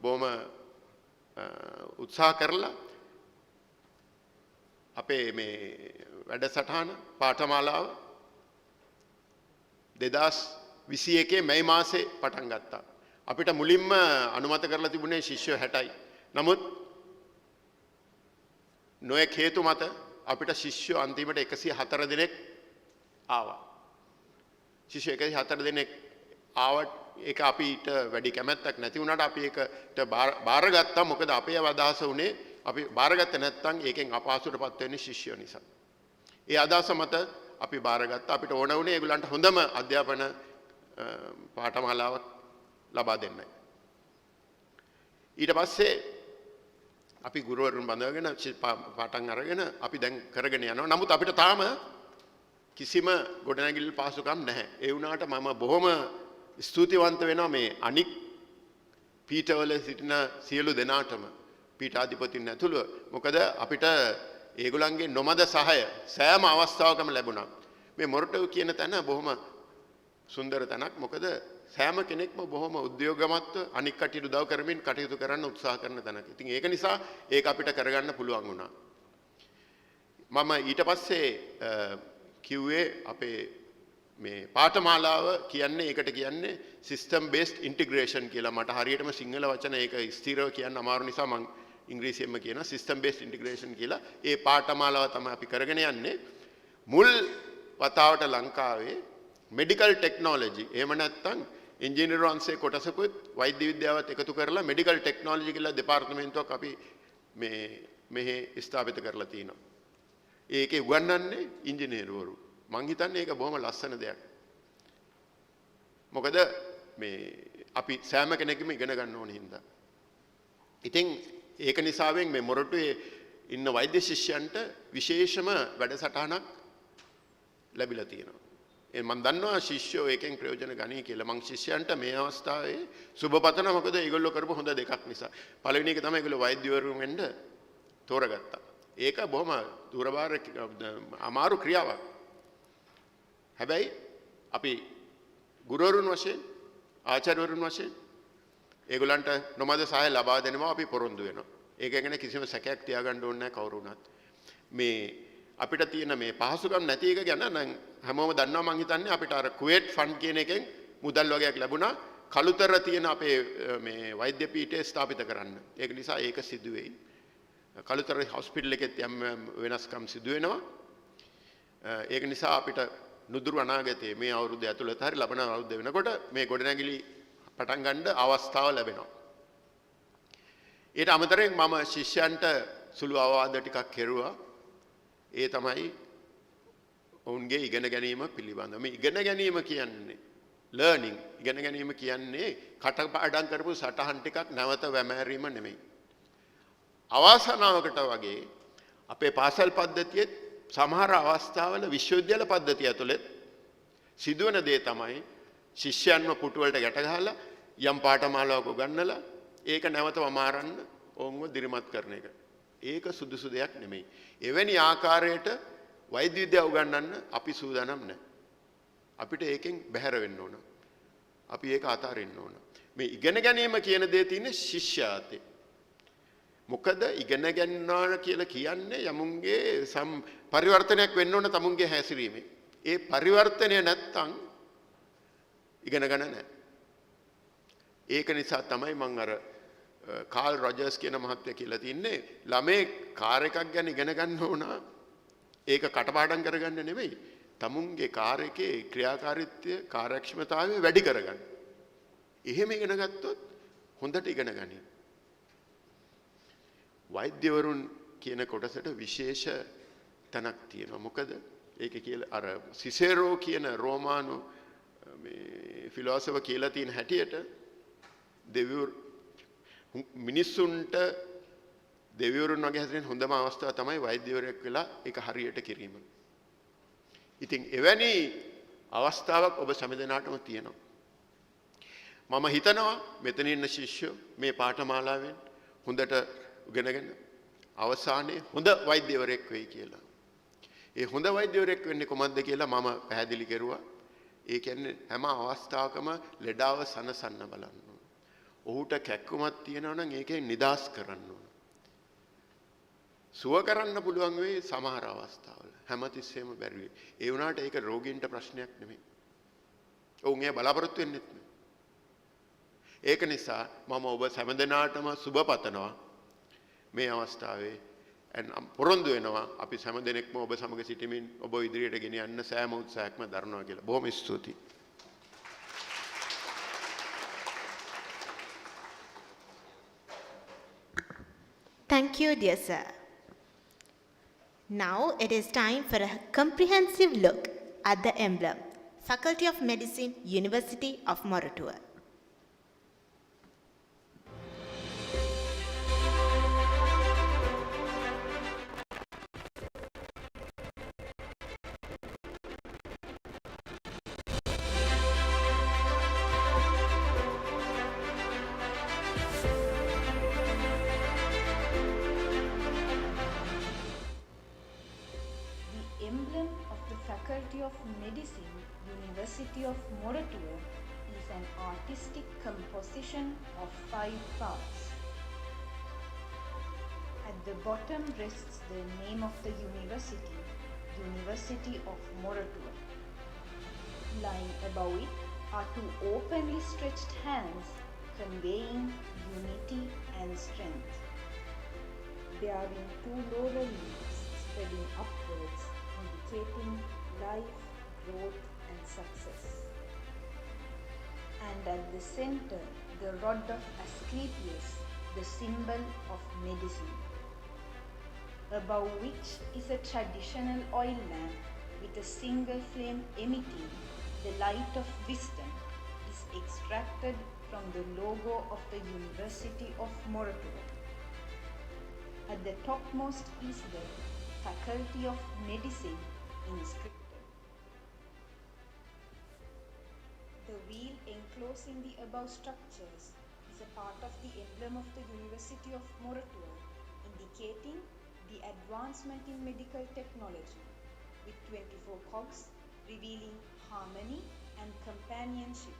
බොහොම උත්සාහ කරලා අපේ මේ වැඩසටහන පාඨමාලාව 2021 මැයි මාසේ පටන් ගත්තා. අපිට මුලින්ම අනුමත කරලා තිබුණේ ශිෂ්‍යයෝ 60යි. නමුත් නොයෙක් හේතු මත අපිට ශිෂ්‍යයෝ අන්තිමට 104 දෙනෙක් ආවා. ශිෂ්‍ය 104 දෙනෙක් ආවට ඒක අපිට වැඩි කැමැත්තක් නැති වුණාට අපි ඒකට බාරගත්තා. මොකද අපේ අදහස උනේ අපි බාරගත්තේ නැත්නම් ඒකෙන් අපහසුතාවටපත් වෙන්නේ ශිෂ්‍යයෝ නිසා. ඒ අදහස මත අපි බාරගත්තා. අපිට ඕන වුණේ ඒගොල්ලන්ට හොඳම අධ්‍යාපන පාඨමාලාවක් ලබා දෙන්නයි. ඊට පස්සේ අපි ගුරුවරුන් බඳවගෙන පාඩම් අරගෙන අපි දැන් කරගෙන යනවා. නමුත් අපිට තාම කිසිම ගොඩනැගිලි පහසුකම් නැහැ. ඒ වුණාට මම බොහොම ස්තුතිවන්ත වෙනවා මේ අනික් පීඨවල සිටින සියලු දෙනාටම පීඨාධිපතින් ඇතුළුව. මොකද අපිට ඒගොල්ලන්ගේ නොමද සහාය සෑම අවස්ථාවකම ලැබුණා. මේ මොරටුව කියන තැන බොහොම සුන්දර තැනක්. මොකද සෑම කෙනෙක්ම බොහොම උද්‍යෝගමත්ව අනික් කටියට උදව් කරමින් කටයුතු කරන්න උත්සාහ කරන තැනක්. ඉතින් ඒක නිසා ඒක අපිට කරගන්න පුළුවන් වුණා. මම ඊට පස්සේ කිව්වේ අපේ මේ පාඨමාලාව කියන්නේ ඒකට කියන්නේ system based integration කියලා. මට හරියටම සිංහල වචන ඒක ස්ථිරව කියන්න අමාරු නිසා මම ඉංග්‍රීසියෙන්ම කියනවා system based integration කියලා. ඒ පාඨමාලාව තමයි අපි කරගෙන යන්නේ. මුල් වතාවට ලංකාවේ medical technology එහෙම නැත්නම් ඉංජිනේරු අංශයේ කොටසකුත් වෛද්‍ය විද්‍යාවත් එකතු කරලා medical technology කියලා දෙපාර්තමේන්තුවක් අපි මෙහි ස්ථාපිත කරලා තිනවා. ඒකේ උගන්වන්නේ ඉංජිනේරුවරු. මං හිතන්නේ ඒක බොහොම ලස්සන දෙයක්. මොකද මේ අපි සෑම කෙනෙක්ම ඉගෙන ගන්න ඕන හින්දා. ඉතින් ඒක නිසාවෙන් මේ මොරටුවේ ඉන්න වෛද්‍ය ශිෂ්‍යයන්ට විශේෂම වැඩසටහනක් ලැබිලා තියෙනවා. මම දන්නවා ශිෂ්‍යෝ ඒකෙන් ප්‍රයෝජන ගනී කියලා. මං ශිෂ්‍යයන්ට මේ අවස්ථාවේ සුබ පතනවා. මොකද ඒගොල්ලෝ කරපු හොඳ දෙකක් නිසා. පළවෙනි එක තමයි ඒගොල්ලෝ වෛද්‍යවරුන් වෙන්න තෝරගත්තා. ඒක බොහොම දුරබාර අමාරු ක්‍රියාවක්. හැබැයි අපි ගුරුවරුන් වශයෙන් ආචාර්යවරුන් වශයෙන් ඒගොල්ලන්ට නොමද සහාය ලබා දෙනවා අපි පොරොන්දු වෙනවා. ඒක ගැන කිසිම සැකයක් තියාගන්න ඕනේ නැහැ කවුරු වුණත්. මේ අපිට තියෙන මේ පහසුකම් නැති එක ගැන නම් හැමෝම දන්නවා. මං හිතන්නේ අපිට අර කුවේට් ෆන්ඩ් කියන එකෙන් මුදල් වගේක් ලැබුණා කළුතර තියෙන අපේ මේ වෛද්‍ය පීඨය ස්ථාපිත කරන්න. ඒක නිසා ඒක සිදු වෙයි. කළුතර හොස්පිටල් එකෙත් යම් වෙනස්කම් සිදු වෙනවා. ඒක නිසා අපිට නුදුරු අනාගතයේ මේ අවුරුද්ද ඇතුළත හරි ලබන අවුරුද්ද වෙනකොට මේ ගොඩනැගිලි පටන් ගන්න අවස්ථාව ලැබෙනවා. ඊට අමතරයෙන් මම ශිෂ්‍යයන්ට සුළු අවවාද ටිකක් කෙරුවා. ඒ තමයි ඔවුන්ගේ ඉගෙන ගැනීම පිළිබඳව. මේ ඉගෙන ගැනීම කියන්නේ ලර්නින් ඉගෙන ගැනීම කියන්නේ කටපාඩම් කරපු සටහන් ටිකක් නැවත වැමෑරීම නෙමෙයි. අවාසනාවකට වගේ අපේ පාසල් පද්ධතියේ සමහර අවස්ථාවල විශ්වවිද්‍යාල පද්ධතිය ඇතුළේ සිදුවන දේ තමයි ශිෂ්‍යයන්ව පුටු වලට ගැට ගහලා යම් පාඨමාලාවක උගන්වලා ඒක නැවත වමාරන්න ඔවුන්ව දිරිමත් කරන එක. ඒක සුදුසු දෙයක් නෙමෙයි. එවැනි ආකාරයට වෛද්‍ය විද්‍යාව උගන්වන්න අපි සූදානම් නැහැ. අපිට ඒකෙන් බැහැර වෙන්න ඕන. අපි ඒක අතාරින්න ඕන. මේ ඉගෙන ගැනීම කියන දේ තියෙන්නේ ශිෂ්‍යාතේ. මොකද ඉගෙන ගන්නවා කියලා කියන්නේ යමුන්ගේ පරිවර්තනයක් වෙන්න ඕන තමුන්ගේ හැසිරීමේ. ඒ පරිවර්තනය නැත්තම් ඉගෙන ගන්න නැහැ. ඒක නිසා තමයි මම අර කාල් රොජර්ස් කියන මහත්තයා කියලා තින්නේ ළමේ කාර් එකක් ගැන ඉගෙන ගන්න ඕන. ඒක කටපාඩම් කරගන්න නෙමෙයි. තමුන්ගේ කාර් එකේ ක්‍රියාකාරීත්වය කාර්යක්ෂමතාවය වැඩි කරගන්න. එහෙම ඉගෙන ගත්තොත් හොඳට ඉගෙන ගනී. වෛද්‍යවරුන් කියන කොටසට විශේෂ තැනක් තියෙනවා. මොකද ඒක කියලා අර සිසේරෝ කියන රෝමානු මේ ෆිලොසොෆර් කියලා තියෙන හැටියට මිනිස්සුන්ට දෙවිවරුන් වගේ හැදෙන හොඳම අවස්ථාව තමයි වෛද්‍යවරයෙක් වෙලා ඒක හරියට කිරීම. ඉතින් එවැනි අවස්ථාවක් ඔබ සැමදෙනාටම තියෙනවා. මම හිතනවා මෙතන ඉන්න ශිෂ්‍යෝ මේ පාඨමාලාවෙන් හොඳට ඉගෙනගෙන අවසානයේ හොඳ වෛද්‍යවරයෙක් වෙයි කියලා. ඒ හොඳ වෛද්‍යවරයෙක් වෙන්නේ කොහොමද කියලා මම පැහැදිලි කරුවා. ඒ කියන්නේ හැම අවස්ථාවකම ලෙඩාව සනසන්න බලන්න ඕන. ඔහුට කැක්කුමක් තියෙනවා නම් ඒකෙන් නිදාස් කරන්න ඕන. සුව කරන්න පුළුවන් වෙයි සමහර අවස්ථාවල. හැමතිස්සෙම බැරි. ඒ වුණාට ඒක රෝගීන්ට ප්‍රශ්නයක් නෙමෙයි. ඔවුන් ඒ බලාපොරොත්තු වෙන්නෙත් නෙමෙයි. ඒක නිසා මම ඔබ හැම දිනාටම සුබ පතනවා මේ අවස්ථාවේ පොරොන්දු වෙනවා අපි හැම දිනෙකම ඔබ සමග සිටමින් ඔබ ඉදිරියට ගෙන යන්න සෑම උත්සාහයක්ම දරනවා කියලා. බොහොම ස්තුතියි. Thank you, dear sir. Now it is time for a comprehensive look at the emblem. Faculty of Medicine, University of Moratuwa. The emblem of the Faculty of Medicine, University of Moratuwa is an artistic composition of 5 parts. At the bottom rests the name of the university, University of Moratuwa. Lying above it are 2 openly stretched hands conveying unity and strength. Bearing 2 laurel leaves spreading upwards, indicating life, growth and success. And at the center, the rod of Asclepius, the symbol of medicine, above which is a traditional oil lamp with a single flame emitting the light of wisdom, is extracted from the logo of the University of Moratuwa. At the topmost is the Faculty of Medicine inscripted. The wheel enclosing the above structures is a part of the emblem of the University of Moratuwa, indicating the advancement in medical technology, with 24 cogs revealing harmony and companionship.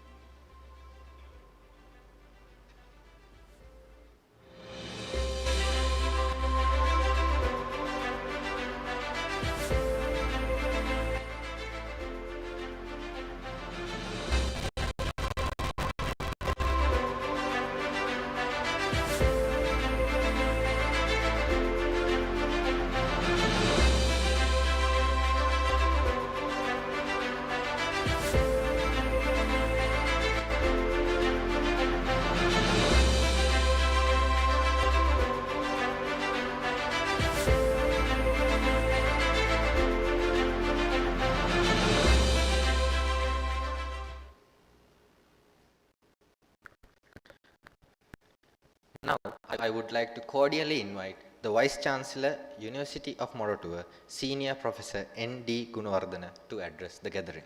Now, I would like to cordially invite the Vice Chancellor, University of Moratuwa, Senior Professor N.D. Gunawardana, to address the gathering.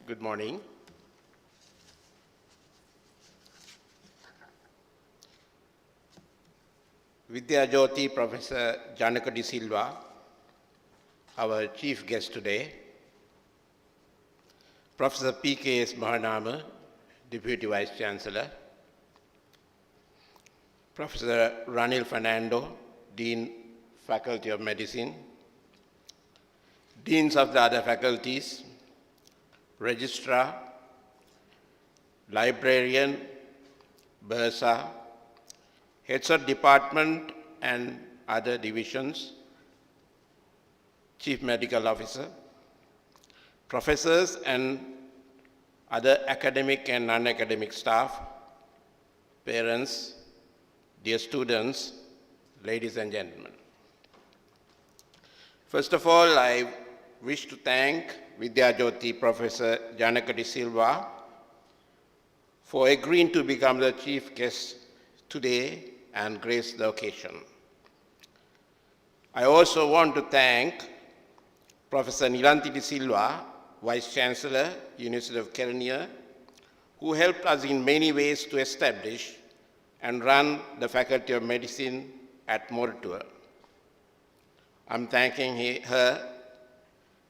Good morning. Vidya Jyoti Professor Janaka de Silva, our chief guest today, Professor P.K.S. Mahanama, Deputy Vice Chancellor, Professor Ranil Fernando, Dean, Faculty of Medicine, Deans of the other faculties, Registrar, Librarian, Bursa, Heads of Department and other divisions, Chief Medical Officer, Professors and other academic and non-academic staff, parents, dear students, ladies and gentlemen. First of all, I wish to thank Vidya Jyoti Professor Janaka de Silva for agreeing to become the chief guest today and grace the occasion. I also want to thank Professor Nilanthi de Silva, Vice Chancellor, University of Kelaniya, who helped us in many ways to establish and run the Faculty of Medicine at Moratuwa. I'm thanking her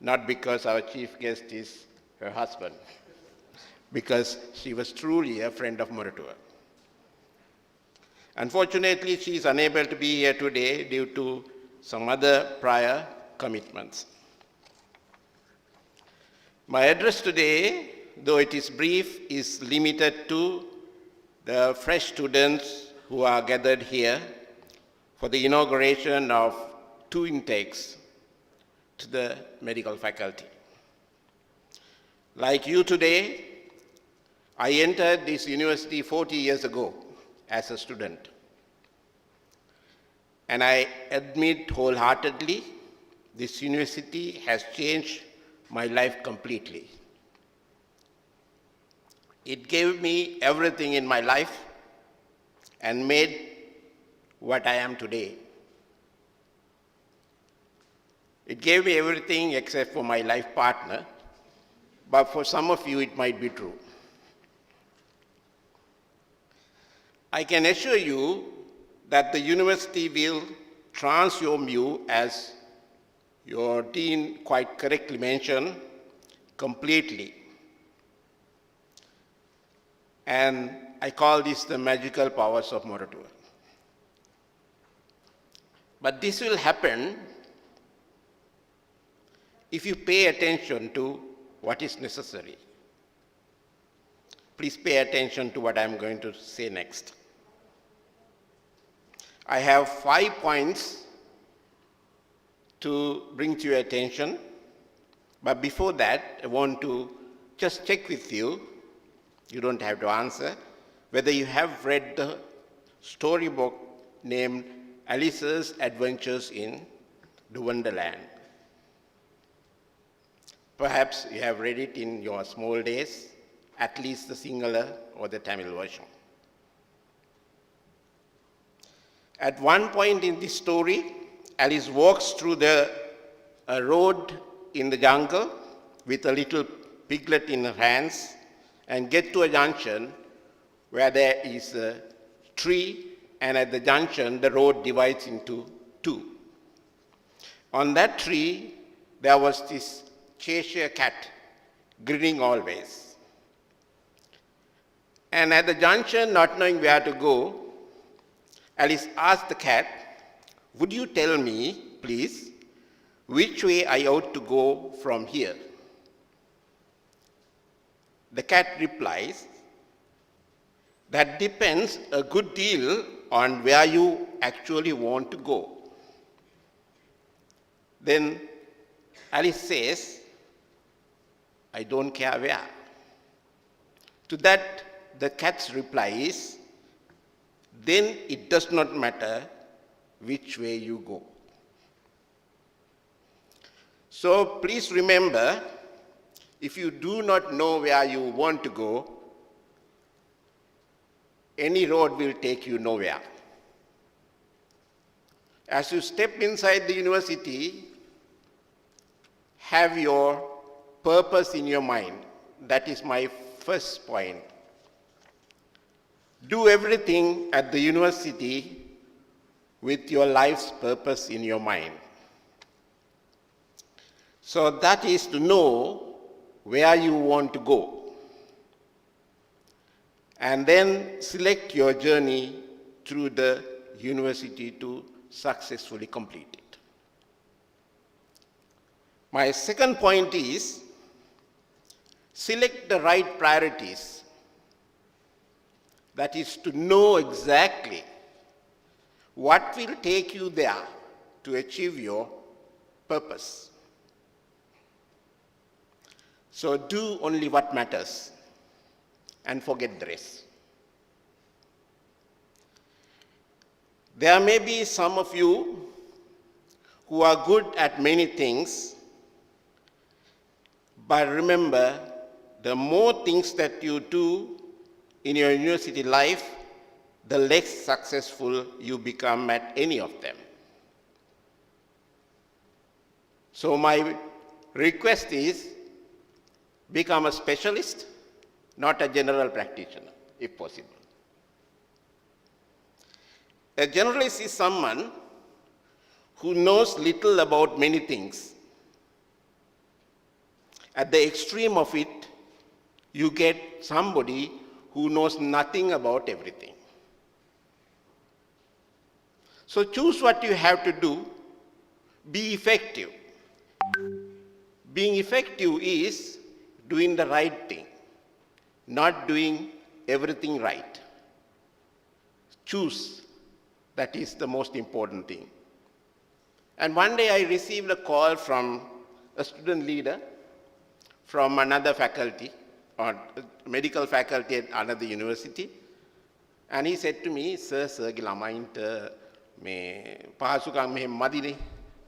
not because our chief guest is her husband, because she was truly a friend of Moratuwa. Unfortunately, she is unable to be here today due to some other prior commitments. My address today, though it is brief, is limited to the fresh students who are gathered here for the inauguration of 2 intakes to the medical faculty. Like you today, I entered this university 40 years ago as a student. And I admit wholeheartedly, this university has changed my life completely. It gave me everything in my life and made what I am today. It gave me everything except for my life partner, but for some of you it might be true. I can assure you that the university will transform you, as your dean quite correctly mentioned, completely. And I call this the magical powers of Moratuwa. But this will happen if you pay attention to what is necessary. Please pay attention to what I'm going to say next. I have 5 points to bring to your attention, but before that, I want to just check with you, you don't have to answer, whether you have read the storybook named Alice's Adventures in the Wonderland. Perhaps you have read it in your small days, at least the Sinhala or the Tamil version. At one point in this story, Alice walks through a road in the jungle with a little piglet in her hands and gets to a junction where there is a tree, and at the junction, the road divides into 2. On that tree, there was this Cheshire cat grinning always. And at the junction, not knowing where to go, Alice asked the cat, "Would you tell me, please, which way I ought to go from here?" The cat replies, "That depends a good deal on where you actually want to go." Then Alice says, "I don't care where." To that, the cat's reply is, "Then it does not matter which way you go." So please remember, if you do not know where you want to go, any road will take you nowhere. As you step inside the university, have your purpose in your mind. That is my first point. Do everything at the university with your life's purpose in your mind. So that is to know where you want to go. And then select your journey through the university to successfully complete it. My second point is, select the right priorities. That is to know exactly what will take you there to achieve your purpose. So do only what matters and forget the rest. There may be some of you who are good at many things, but remember, the more things that you do in your university life, the less successful you become at any of them. So my request is, become a specialist, not a general practitioner, if possible. A generalist is someone who knows little about many things, At the extreme of it, you get somebody who knows nothing about everything. So choose what you have to do. Be effective. Being effective is doing the right thing, not doing everything right. Choose. That is the most important thing. And one day I received a call from a student leader from another faculty, or medical faculty at another university. And he said to me, Sir, ළමයින්ට මේ පහසුකම් මෙහෙම මදිනේ.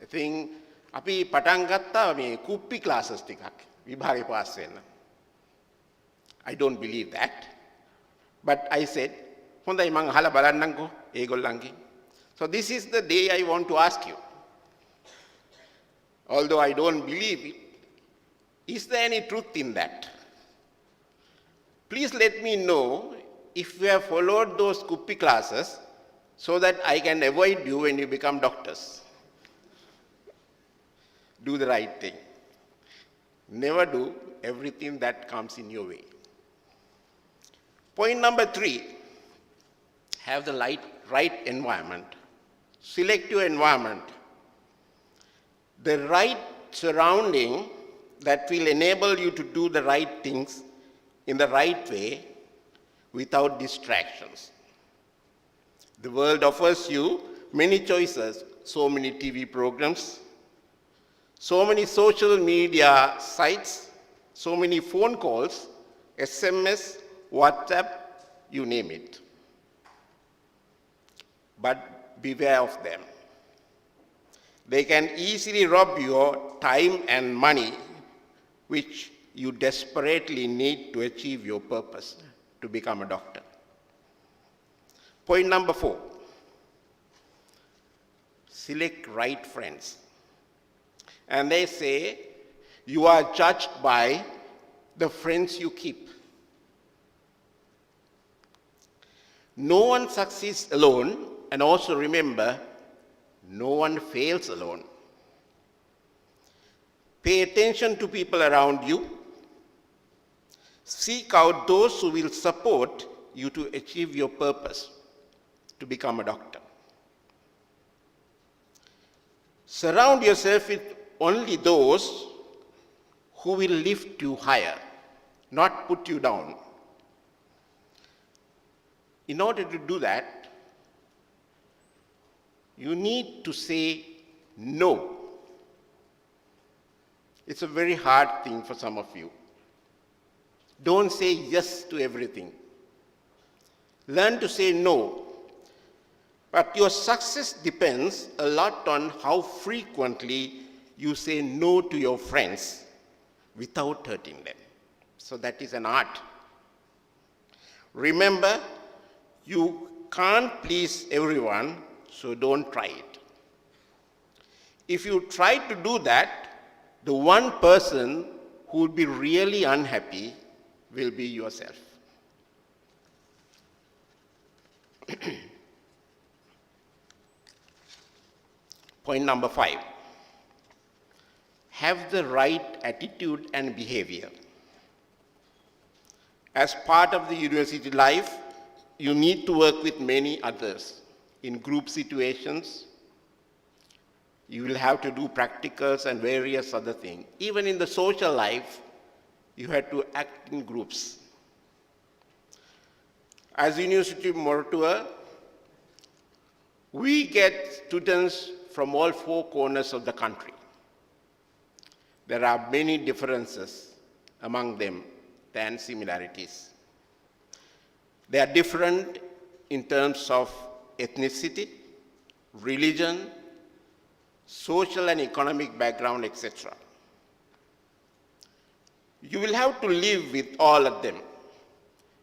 ඉතින් අපි පටන් ගත්තා මේ කුප්පි classes ටිකක් විභාගේ පාස් වෙන්න. I don't believe that. But I said, හොඳයි මං අහලා බලන්නම්කෝ ඒගොල්ලන්ගේ. So this is the day I want to ask you. Although I don't believe it, is there any truth in that? Please let me know if you have followed those Kuppi classes so that I can avoid you when you become doctors. Do the right thing. Never do everything that comes in your way. Point number 3, have the right environment. Select your environment. The right surrounding that will enable you to do the right things in the right way without distractions. The world offers you many choices, so many TV programs, so many social media sites, so many phone calls, SMS, WhatsApp, you name it. But beware of them. They can easily rob your time and money, which you desperately need to achieve your purpose, to become a doctor. Point number 4, select right friends. And they say, you are judged by the friends you keep. No one succeeds alone, and also remember, no one fails alone. Pay attention to people around you. Seek out those who will support you to achieve your purpose, to become a doctor. Surround yourself with only those who will lift you higher, not put you down. In order to do that, you need to say no. It's a very hard thing for some of you. Don't say yes to everything. Learn to say no. But your success depends a lot on how frequently you say no to your friends without hurting them. So that is an art. Remember, you can't please everyone, so don't try it. If you try to do that, the one person who will be really unhappy will be yourself. Point number 5, have the right attitude and behavior. As part of the university life, you need to work with many others in group situations. You will have to do practicals and various other things. Even in the social life, you have to act in groups. As University of Moratuwa, we get students from all 4 corners of the country. There are many differences among them than similarities. They are different in terms of ethnicity, religion, social and economic background, etc. You will have to live with all of them.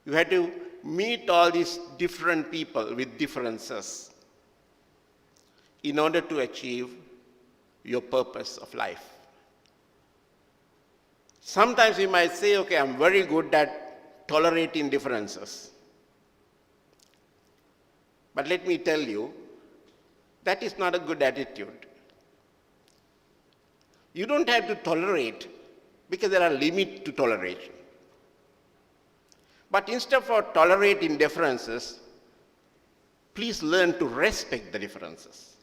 You have to meet all these different people with differences in order to achieve your purpose of life. Sometimes you might say, okay, I'm very good at tolerating differences. But let me tell you, that is not a good attitude. You don't have to tolerate, because there are limits to toleration. But instead of tolerating differences, please learn to respect the differences.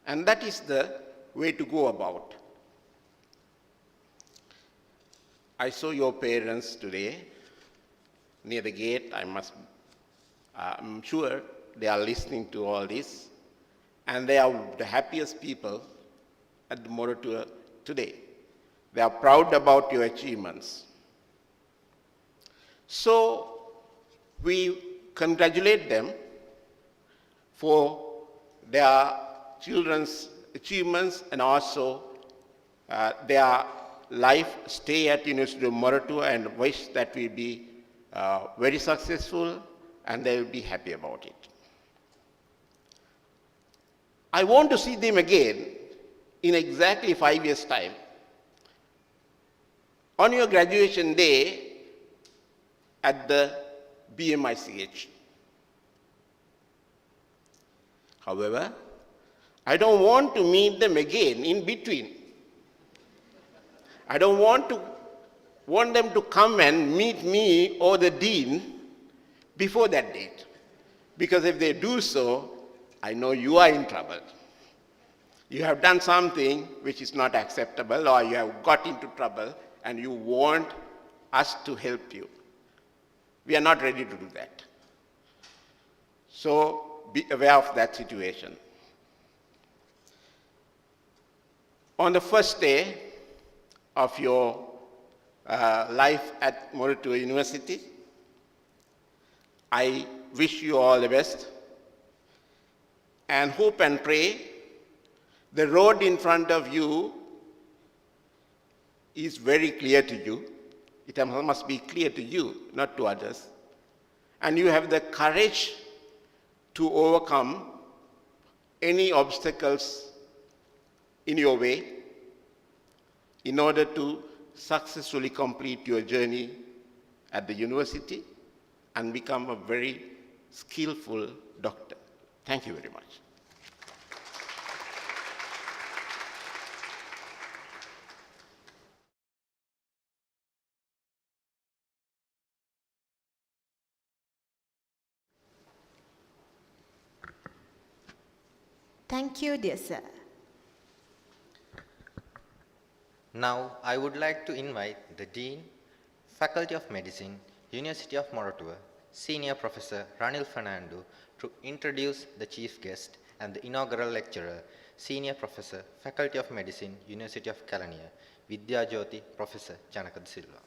And that is the way to go about. I saw your parents today near the gate. I'm sure they are listening to all this, and they are the happiest people at the Moratuwa today. They are proud about your achievements. So we congratulate them for their children's achievements and also their life stay at University of Moratuwa, and wish that we be very successful and they will be happy about it. I want to see them again in exactly 5 years' time. On your graduation day at the BMICH. However, I don't want to meet them again in between. I don't want them to come and meet me or the dean before that date. Because if they do so, I know you are in trouble. You have done something which is not acceptable, or you have got into trouble and you want us to help you. We are not ready to do that. So be aware of that situation. On the first day of your life at Moratuwa University, I wish you all the best and hope and pray the road in front of you is very clear to you. It must be clear to you, not to others. And you have the courage to overcome any obstacles in your way in order to successfully complete your journey at the university and become a very skillful doctor. Thank you very much. Thank you, dear sir. Now, I would like to invite the Dean, Faculty of Medicine, University of Moratuwa, Senior Professor Ranil Fernando, to introduce the chief guest and the inaugural lecturer, Senior Professor, Faculty of Medicine, University of Kelaniya, Vidya Jyoti, Professor Janaka Silva.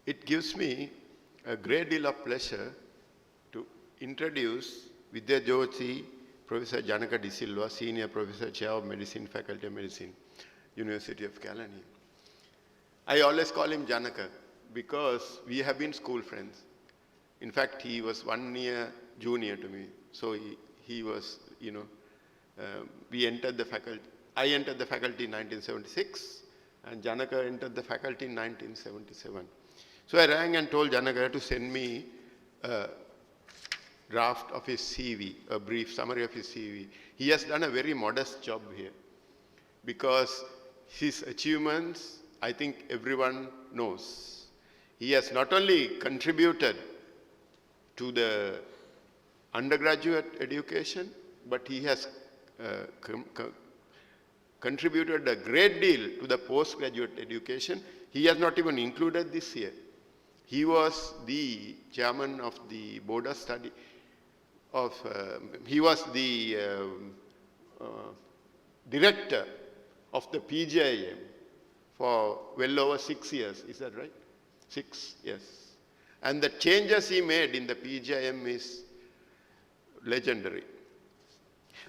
It gives me a great deal of pleasure to introduce Vidya Jyoti, Professor Janaka Silva, Senior Professor, Chair of Medicine, Faculty of Medicine, University of Kelaniya. I always call him Janaka because we have been school friends. In fact, he was 1 year junior to me. So he was, we entered the faculty. I entered the faculty in 1976 and Janaka entered the faculty in 1977. So I rang and told Janaka to send me a draft of his CV, a brief summary of his CV. He has done a very modest job here because his achievements, I think everyone knows. He has not only contributed to the undergraduate education, but he has contributed a great deal to the postgraduate education. He has not even included this year. He was the chairman of the board of study of, he was the director of the PGIM for well over 6 years. Is that right? 6, yes. And the changes he made in the PGIM is legendary.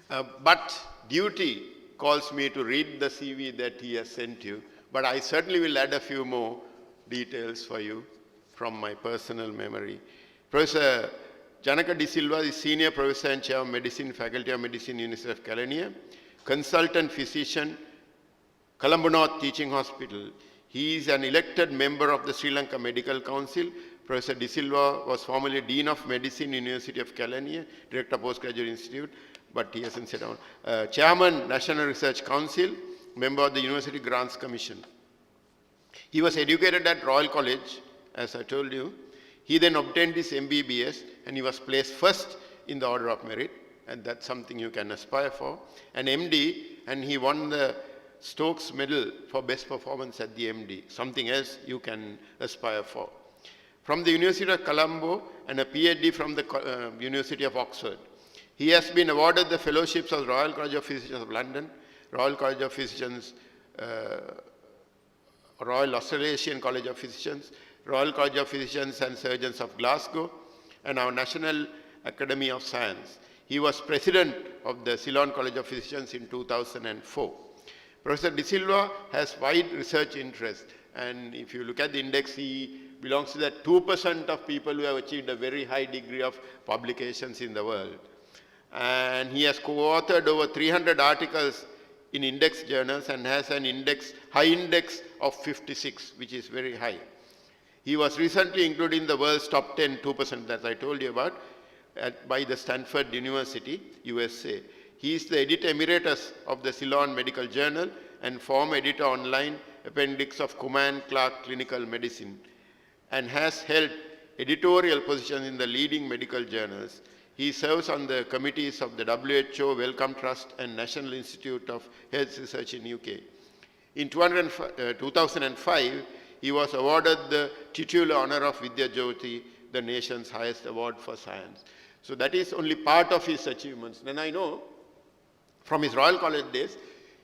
But duty calls me to read the CV that he has sent you, but I certainly will add a few more details for you from my personal memory. Professor Janaka Silva is Senior Professor and Chair of Medicine, Faculty of Medicine, University of Kelaniya. consultant physician, Colombo North Teaching Hospital. He is an elected member of the Sri Lanka Medical Council. Professor De Silva was formerly Dean of Medicine, University of Kelaniya, Director Postgraduate Institute, but he hasn't sat down. Chairman, National Research Council, member of the University Grants Commission. He was educated at Royal College, as I told you. He then obtained his MBBS and he was placed first in the Order of Merit, and that's something you can aspire for. An MD, and he won the Stokes Medal for Best Performance at the MD, something else you can aspire for. From the University of Colombo and a PhD from the University of Oxford. He has been awarded the fellowships of Royal College of Physicians of London, Royal College of Physicians, Royal Australasian College of Physicians, Royal College of Physicians and Surgeons of Glasgow, and our National Academy of Science. He was president of the Ceylon College of Physicians in 2004. Professor De Silva has wide research interest, and if you look at the index, he belongs to that 2% of people who have achieved a very high degree of publications in the world. And he has co-authored over 300 articles in index journals and has an high index of 56, which is very high. He was recently included in the world's top 10 2% that I told you about by the Stanford University, USA. He is the editor emeritus of the Ceylon Medical Journal and former editor online appendix of Kuman Clark Clinical Medicine, and has held editorial positions in the leading medical journals. He serves on the committees of the WHO Wellcome Trust and National Institute of Health Research in UK. In 2005, he was awarded the titular honor of Vidya Jyoti, the nation's highest award for science. So that is only part of his achievements. Then I know from his Royal College days,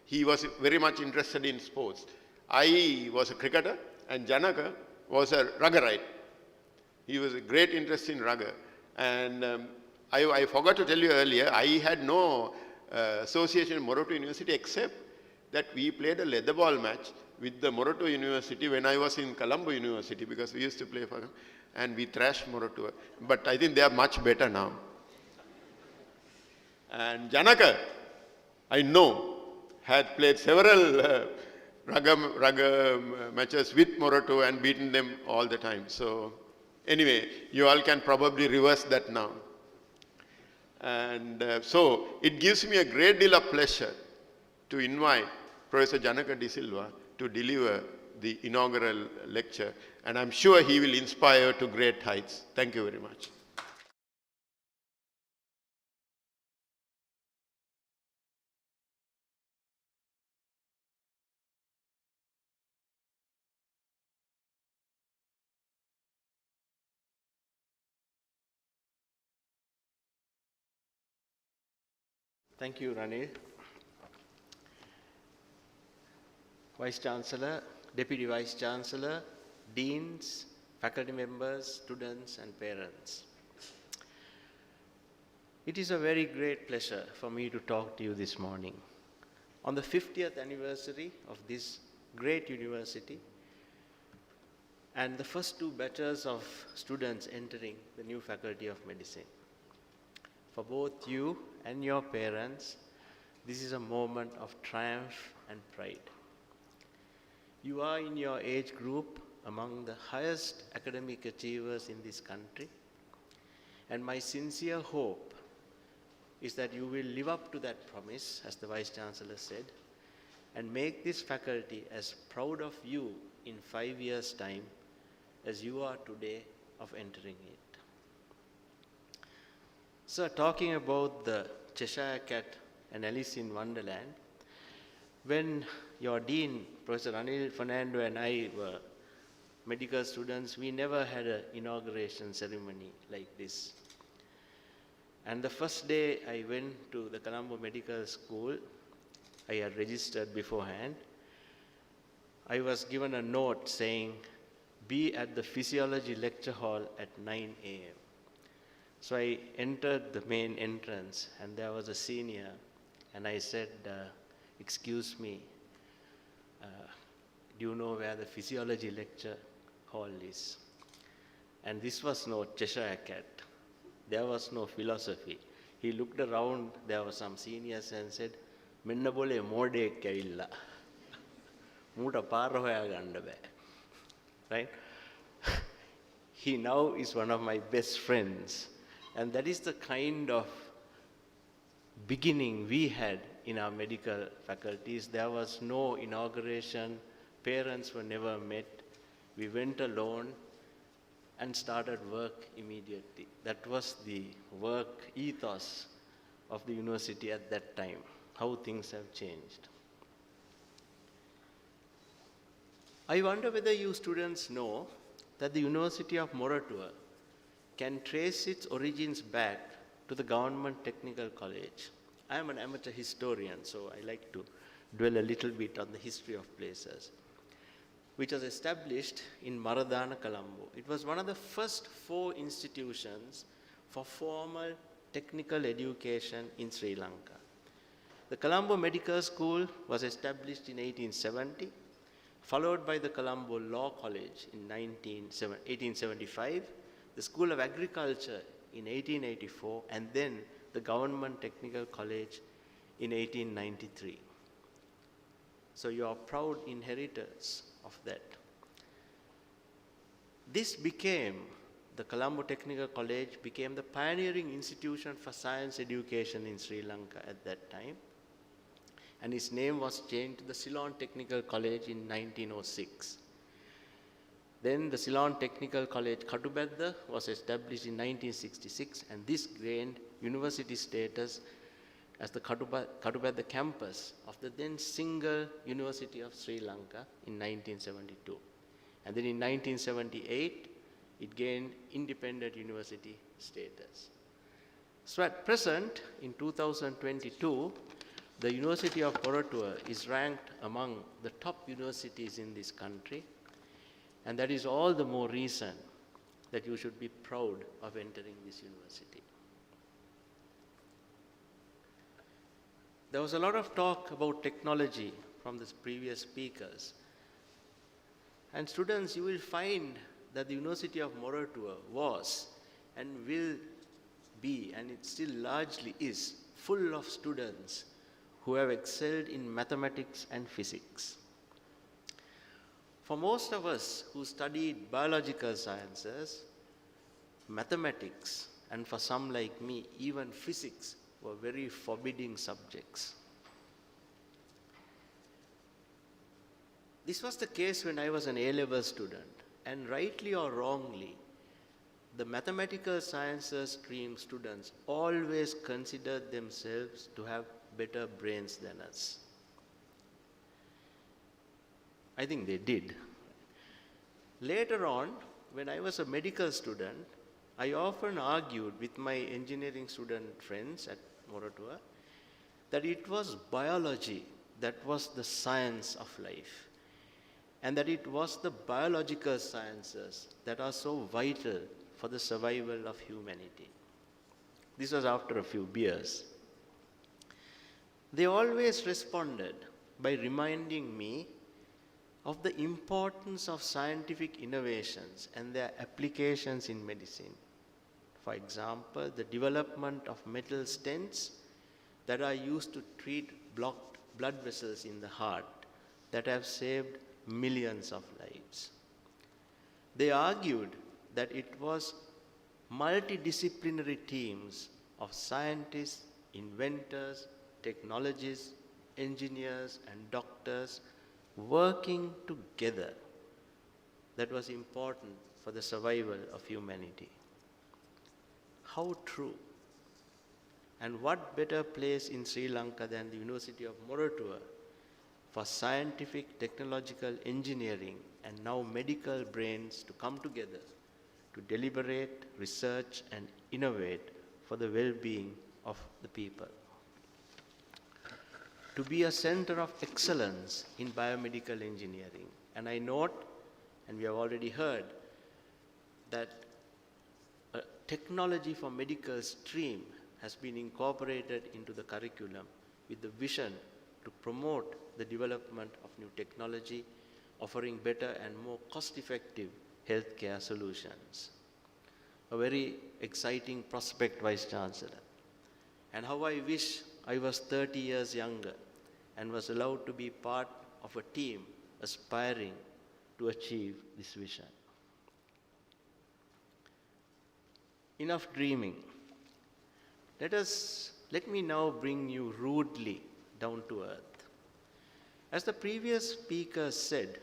he was very much interested in sports. I was a cricketer and Janaka was a ruggerite. He was a great interest in rugger. And I forgot to tell you earlier, I had no association with Moratuwa University except that we played a leather ball match with the Moratuwa University when I was in Colombo University, because we used to play for them, and we thrashed Moratuwa. But I think they are much better now. And Janaka, I know, had played several rugger matches with Moratuwa and beaten them all the time. So anyway, you all can probably reverse that now. And so it gives me a great deal of pleasure to invite Professor Janaka De Silva to deliver the inaugural lecture, and I'm sure he will inspire to great heights. Thank you very much. Thank you, Ranil. Vice Chancellor, Deputy Vice Chancellor, Deans, faculty members, students, and parents. It is a very great pleasure for me to talk to you this morning. On the 50th anniversary of this great university, and the first two batches of students entering the new Faculty of Medicine. For both you and your parents, this is a moment of triumph and pride. You are in your age group among the highest academic achievers in this country, and my sincere hope is that you will live up to that promise, as the Vice Chancellor said, and make this faculty as proud of you in 5 years' time as you are today of entering it. So, talking about the Cheshire Cat and Alice in Wonderland, when your Dean, Professor Anil Fernando, and I were medical students, we never had an inauguration ceremony like this. And the first day I went to the Colombo Medical School, I had registered beforehand, I was given a note saying, be at the physiology lecture hall at 9 a.m. So I entered the main entrance, and there was a senior, and I said, excuse me, do you know where the physiology lecture hall is? And this was no Cheshire Cat. There was no philosophy. He looked around, there were some seniors, and said, මෙන්න බොලේ මෝඩයෙක් ඇවිල්ලා. මූට පාර හොයා ගන්න බෑ. Right? He now is one of my best friends. And that is the kind of beginning we had in our medical faculties. There was no inauguration. Parents were never met. We went alone and started work immediately. That was the work ethos of the university at that time, how things have changed. I wonder whether you students know that the University of Moratuwa can trace its origins back to the Government Technical College. I am an amateur historian, so I like to dwell a little bit on the history of places, which was established in Maradana, Colombo. It was one of the first 4 institutions for formal technical education in Sri Lanka. The Colombo Medical School was established in 1870, followed by the Colombo Law College in 1875, the School of Agriculture in 1884, and then the Government Technical College in 1893. So you are proud inheritors of that. This became, the Colombo Technical College became the pioneering institution for science education in Sri Lanka at that time. And its name was changed to the Ceylon Technical College in 1906. Then the Ceylon Technical College, Katubedda, was established in 1966, and this gained university status as the Katubedda campus of the then single University of Sri Lanka in 1972. And then in 1978, it gained independent university status. So at present, in 2022, the University of Moratuwa is ranked among the top universities in this country, and that is all the more reason that you should be proud of entering this university. There was a lot of talk about technology from the previous speakers. And students, you will find that the University of Moratuwa was and will be, and it still largely is, full of students who have excelled in mathematics and physics. For most of us who studied biological sciences, mathematics, and for some like me, even physics, were very forbidding subjects. This was the case when I was an A-level student, and rightly or wrongly, the mathematical sciences stream students always considered themselves to have better brains than us. I think they did. Later on, when I was a medical student, I often argued with my engineering student friends at Moratuwa that it was biology that was the science of life, and that it was the biological sciences that are so vital for the survival of humanity. This was after a few beers. They always responded by reminding me of the importance of scientific innovations and their applications in medicine. For example, the development of metal stents that are used to treat blocked blood vessels in the heart that have saved millions of lives. They argued that it was multidisciplinary teams of scientists, inventors, technologists, engineers, and doctors working together that was important for the survival of humanity. How true. And what better place in Sri Lanka than the University of Moratuwa for scientific, technological, engineering, and now medical brains to come together to deliberate, research, and innovate for the well-being of the people. To be a center of excellence in biomedical engineering. And I note, and we have already heard, that a technology for medical stream has been incorporated into the curriculum with the vision to promote the development of new technology, offering better and more cost-effective healthcare solutions. A very exciting prospect, Vice Chancellor. And how I wish I was 30 years younger and was allowed to be part of a team aspiring to achieve this vision. Enough dreaming. Let me now bring you rudely down to earth. As the previous speaker said,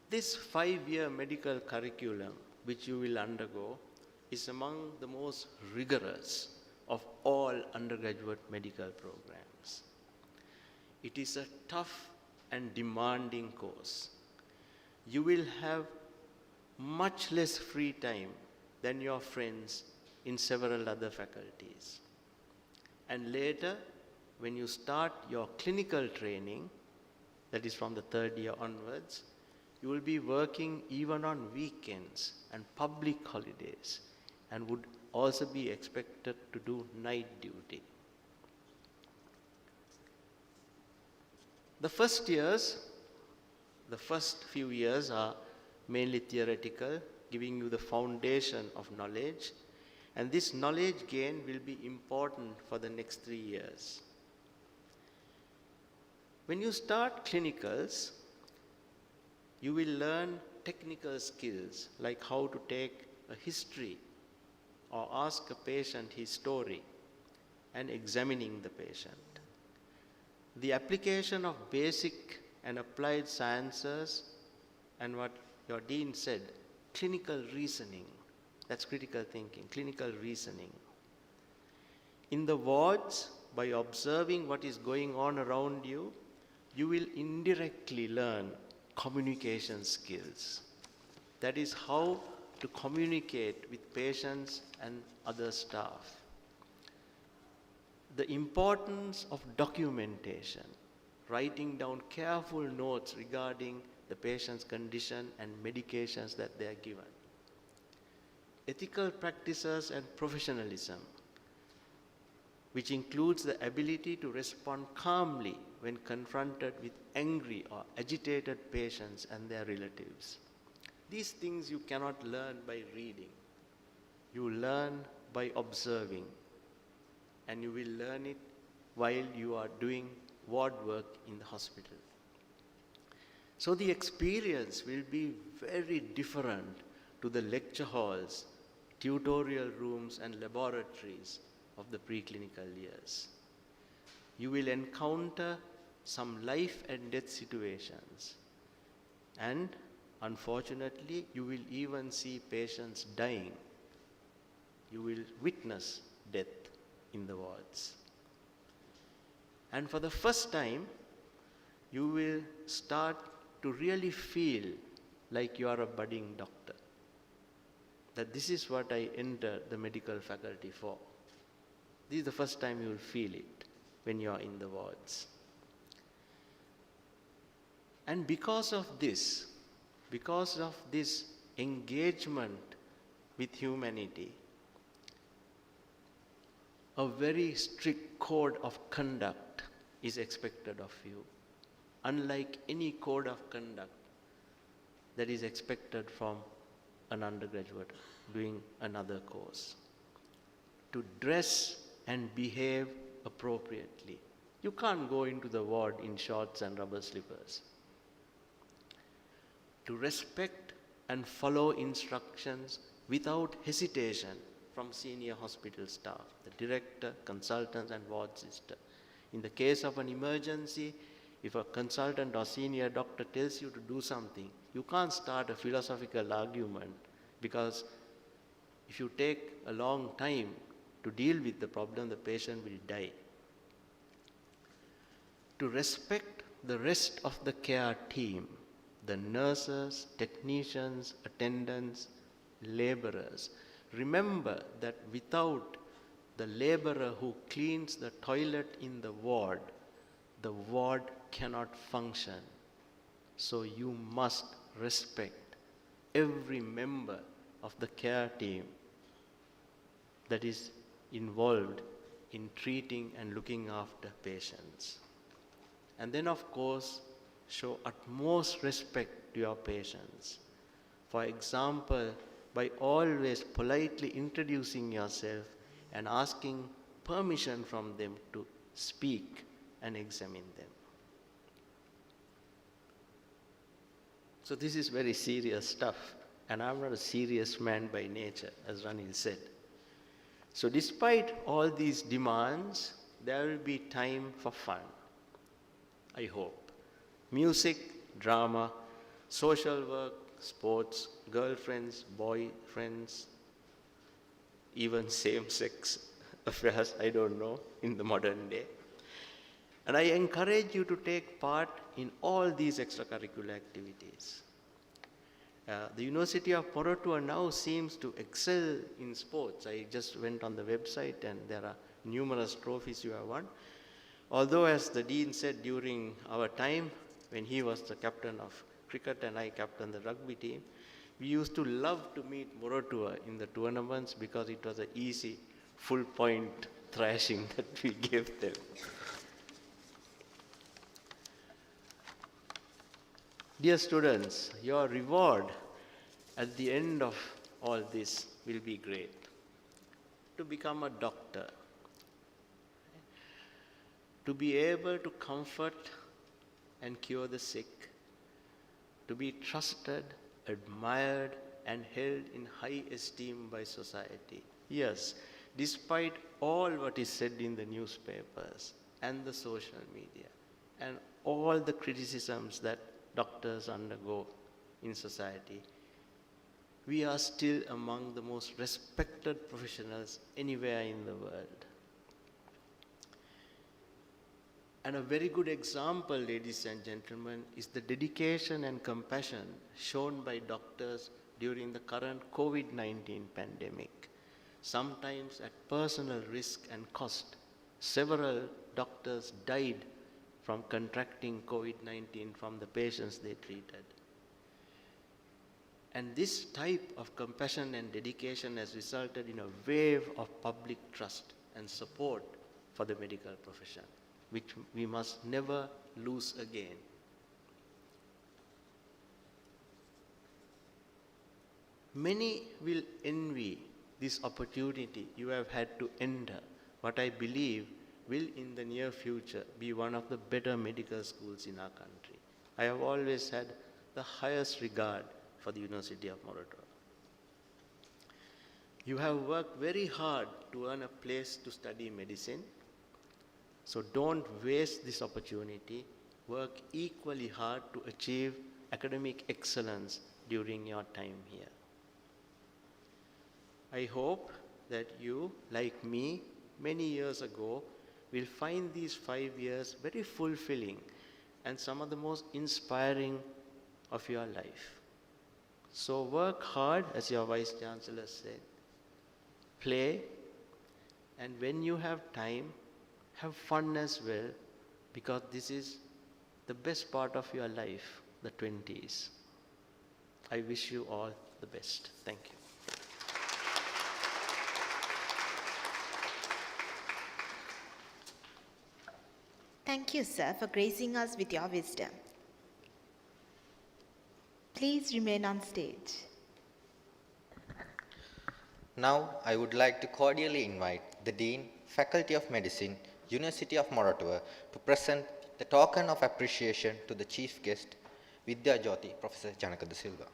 this 5-year medical curriculum which you will undergo is among the most rigorous of all undergraduate medical programs. It is a tough and demanding course. You will have much less free time than your friends in several other faculties. And later, when you start your clinical training, that is from the 3rd year onwards, you will be working even on weekends and public holidays and would also be expected to do night duty. The first few years are mainly theoretical, giving you the foundation of knowledge, and this knowledge gain will be important for the next 3 years. When you start clinicals, you will learn technical skills like how to take a history or ask a patient his story and examining the patient. The application of basic and applied sciences and what your dean said, clinical reasoning, that's critical thinking, clinical reasoning. In the wards, by observing what is going on around you, you will indirectly learn communication skills. That is how to communicate with patients and other staff. The importance of documentation, writing down careful notes regarding the patient's condition and medications that they are given. Ethical practices and professionalism, which includes the ability to respond calmly when confronted with angry or agitated patients and their relatives. These things you cannot learn by reading. You learn by observing, and you will learn it while you are doing ward work in the hospital. So the experience will be very different to the lecture halls, tutorial rooms, and laboratories of the preclinical years. You will encounter some life and death situations, and unfortunately, you will even see patients dying. You will witness death in the wards. And for the first time, you will start to really feel like you are a budding doctor. That this is what I entered the medical faculty for. This is the first time you will feel it when you are in the wards. And because of this engagement with humanity, a very strict code of conduct is expected of you, unlike any code of conduct that is expected from an undergraduate doing another course. To dress and behave appropriately. You can't go into the ward in shorts and rubber slippers. To respect and follow instructions without hesitation from senior hospital staff, the director, consultants, and ward sister. In the case of an emergency, if a consultant or senior doctor tells you to do something, you can't start a philosophical argument, because if you take a long time to deal with the problem, the patient will die. To respect the rest of the care team, the nurses, technicians, attendants, laborers. Remember that without the laborer who cleans the toilet in the ward cannot function. So you must respect every member of the care team that is involved in treating and looking after patients. And then, of course, show utmost respect to your patients. For example, by always politely introducing yourself and asking permission from them to speak and examine them. So this is very serious stuff, and I'm not a serious man by nature, as Ranil said. So despite all these demands, there will be time for fun, I hope. Music, drama, social work, sports, girlfriends, boyfriends, even same-sex affairs, I don't know, in the modern day. And I encourage you to take part in all these extracurricular activities. The University of Moratuwa now seems to excel in sports. I just went on the website and there are numerous trophies you have won. Although, as the Dean said during our time, when he was the captain of cricket and I captained the rugby team, we used to love to meet Moratuwa in the tournaments because it was an easy, full point thrashing that we gave them. Dear students, your reward at the end of all this will be great. To become a doctor, to be able to comfort and cure the sick, to be trusted, admired, and held in high esteem by society. Yes, despite all what is said in the newspapers and the social media and all the criticisms that doctors undergo in society, we are still among the most respected professionals anywhere in the world. And a very good example, ladies and gentlemen, is the dedication and compassion shown by doctors during the current COVID-19 pandemic. Sometimes at personal risk and cost, several doctors died from contracting COVID-19 from the patients they treated. And this type of compassion and dedication has resulted in a wave of public trust and support for the medical profession, which we must never lose again. Many will envy this opportunity you have had to enter what I believe will in the near future be one of the better medical schools in our country. I have always had the highest regard for the University of Moratuwa. You have worked very hard to earn a place to study medicine, so don't waste this opportunity. Work equally hard to achieve academic excellence during your time here. I hope that you, like me, many years ago, will find these 5 years very fulfilling and some of the most inspiring of your life. So work hard, as your Vice Chancellor said, play, and when you have time, have fun as well, because this is the best part of your life, the 20s. I wish you all the best. Thank you. Thank you, sir, for gracing us with your wisdom. Please remain on stage. Now, I would like to cordially invite the Dean, Faculty of Medicine, University of Moratuwa, to present the token of appreciation to the chief guest, Vidya Jyoti, Professor Janaka Silva.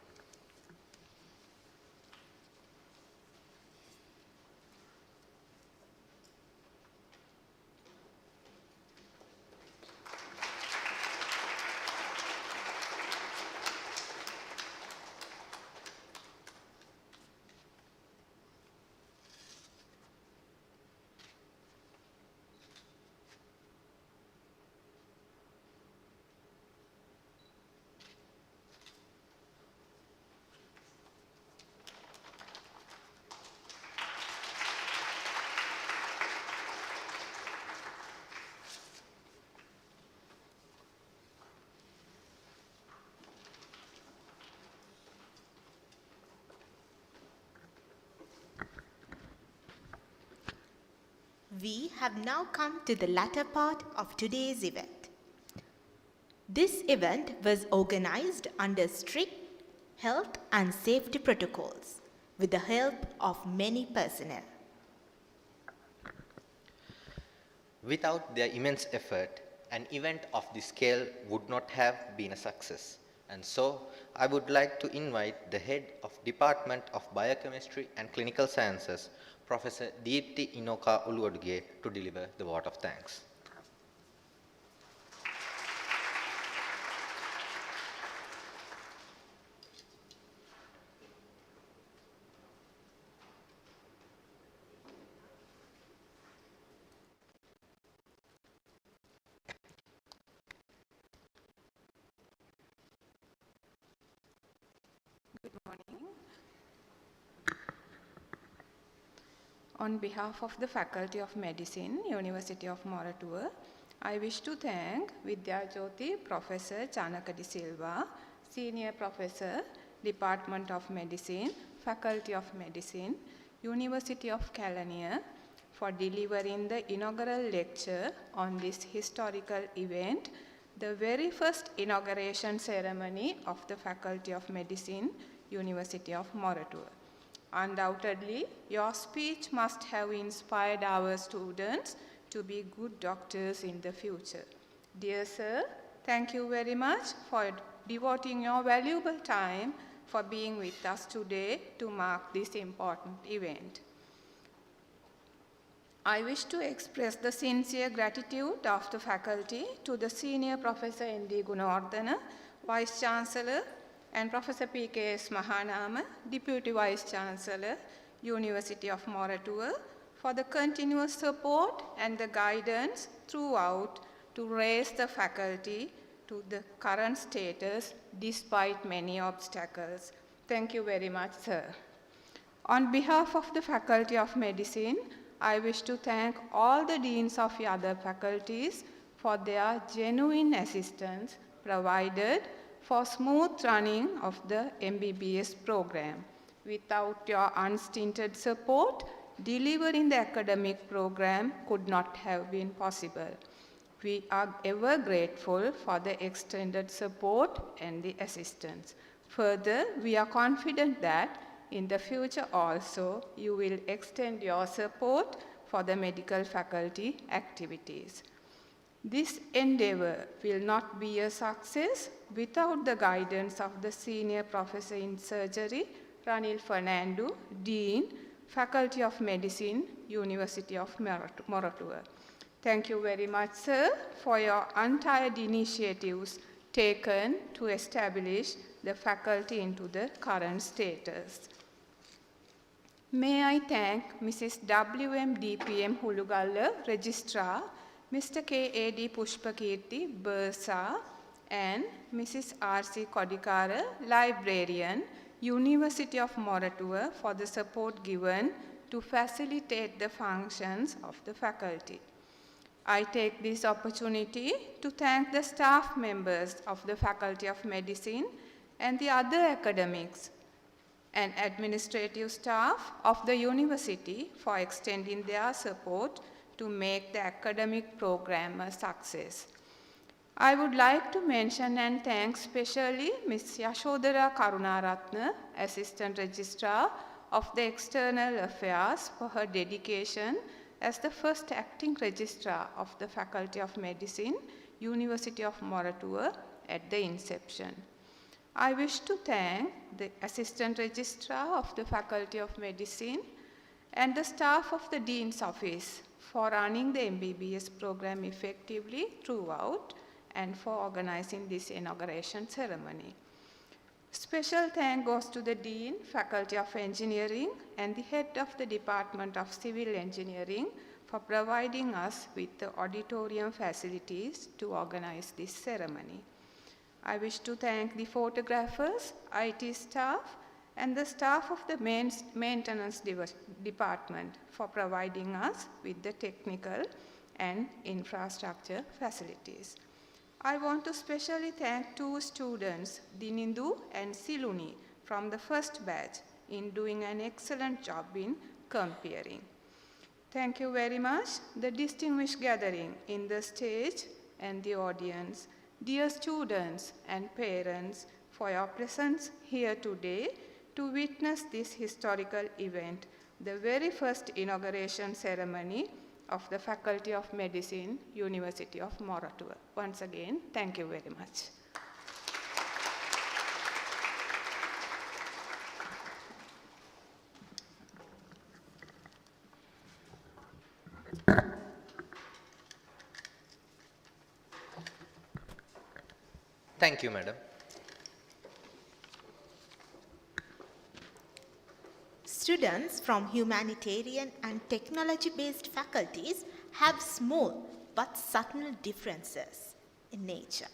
We have now come to the latter part of today's event. This event was organized under strict health and safety protocols with the help of many personnel. Without their immense effort, an event of this scale would not have been a success. And so, I would like to invite the head of Department of Biochemistry and Clinical Sciences, Professor Deepthi Inoka Uluwaduge, to deliver the vote of thanks. Good morning. On behalf of the Faculty of Medicine, University of Moratuwa, I wish to thank Vidyajyoti Professor Janaka Silva, Senior Professor, Department of Medicine, Faculty of Medicine, University of Kelaniya, for delivering the inaugural lecture on this historical event, the very first inauguration ceremony of the Faculty of Medicine, University of Moratuwa. Undoubtedly, your speech must have inspired our students to be good doctors in the future. Dear sir, thank you very much for devoting your valuable time for being with us today to mark this important event. I wish to express the sincere gratitude of the faculty to the Senior Professor N.D. Gunawardena, Vice Chancellor, and Professor P.K.S. Mahanama, Deputy Vice Chancellor, University of Moratuwa, for the continuous support and the guidance throughout to raise the faculty to the current status despite many obstacles. Thank you very much, sir. On behalf of the Faculty of Medicine, I wish to thank all the deans of the other faculties for their genuine assistance provided for smooth running of the MBBS program. Without your unstinted support, delivering the academic program could not have been possible. We are ever grateful for the extended support and the assistance. Further, we are confident that in the future also, you will extend your support for the medical faculty activities. This endeavor will not be a success without the guidance of the Senior Professor in Surgery, Ranil Fernando, Dean, Faculty of Medicine, University of Moratuwa. Thank you very much, sir, for your untired initiatives taken to establish the faculty into the current status. May I thank Mrs. W.M. D.P.M. Hulugalla, Registrar, Mr. K.A.D. Pushpakirti, Bursa, and Mrs. R.C. Kodikara, Librarian, University of Moratuwa, for the support given to facilitate the functions of the faculty. I take this opportunity to thank the staff members of the Faculty of Medicine and the other academics and administrative staff of the university for extending their support to make the academic program a success. I would like to mention and thank specially Ms. Yashodhara Karunaratne, Assistant Registrar of the External Affairs, for her dedication as the first acting registrar of the Faculty of Medicine, University of Moratuwa at the inception. I wish to thank the Assistant Registrar of the Faculty of Medicine and the staff of the Dean's Office for running the MBBS program effectively throughout and for organizing this inauguration ceremony. Special thanks goes to the Dean, Faculty of Engineering, and the head of the Department of Civil Engineering for providing us with the auditorium facilities to organize this ceremony. I wish to thank the photographers, IT staff, and the staff of the maintenance department for providing us with the technical and infrastructure facilities. I want to specially thank two students, Dinindu and Siluni, from the first batch in doing an excellent job in comparing. Thank you very much, the distinguished gathering in the stage and the audience. Dear students and parents, for your presence here today to witness this historical event, the very first inauguration ceremony of the Faculty of Medicine, University of Moratuwa. Once again, thank you very much. Thank you, madam. Students from humanitarian and technology-based faculties have small but subtle differences in nature.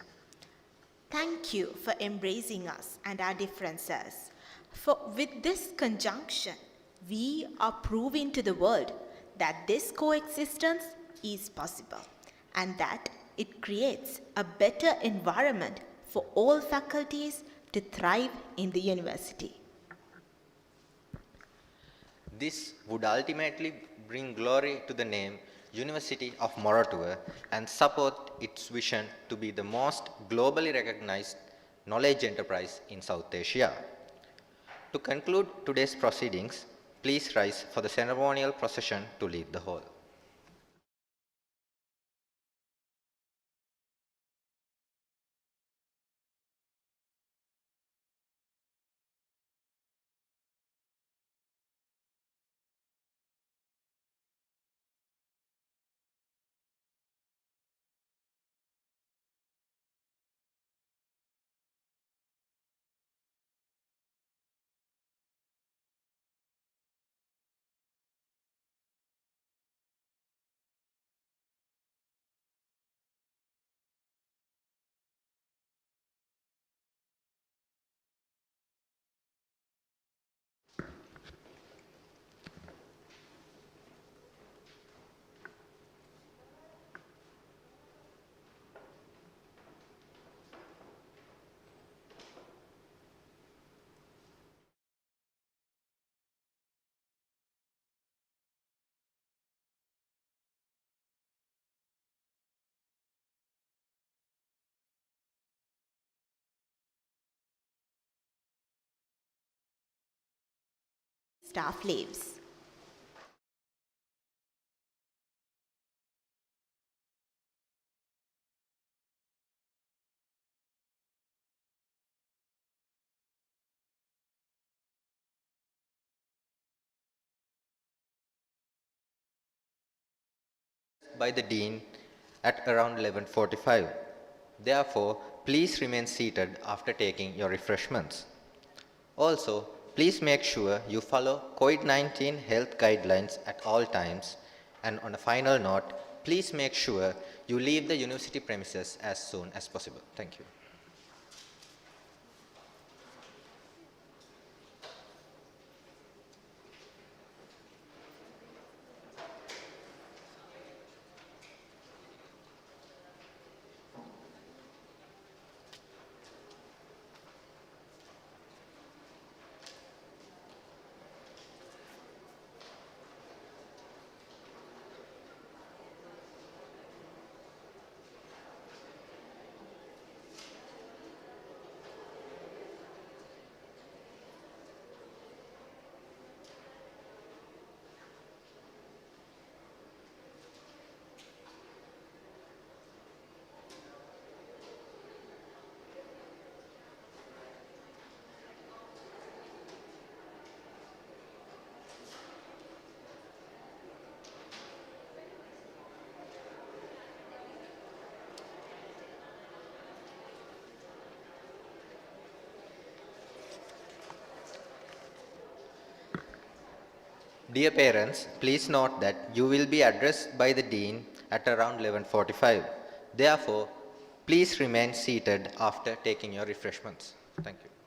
Thank you for embracing us and our differences. For with this conjunction, we are proving to the world that this coexistence is possible and that it creates a better environment for all faculties to thrive in the university. This would ultimately bring glory to the name University of Moratuwa and support its vision to be the most globally recognized knowledge enterprise in South Asia. To conclude today's proceedings, please rise for the ceremonial procession to leave the hall. Staff leaves. By the Dean at around 11:45. Therefore, please remain seated after taking your refreshments. Also, please make sure you follow COVID-19 health guidelines at all times. And on a final note, please make sure you leave the university premises as soon as possible. Thank you. Dear parents, please note that you will be addressed by the Dean at around 11:45. Therefore, please remain seated after taking your refreshments. Thank you.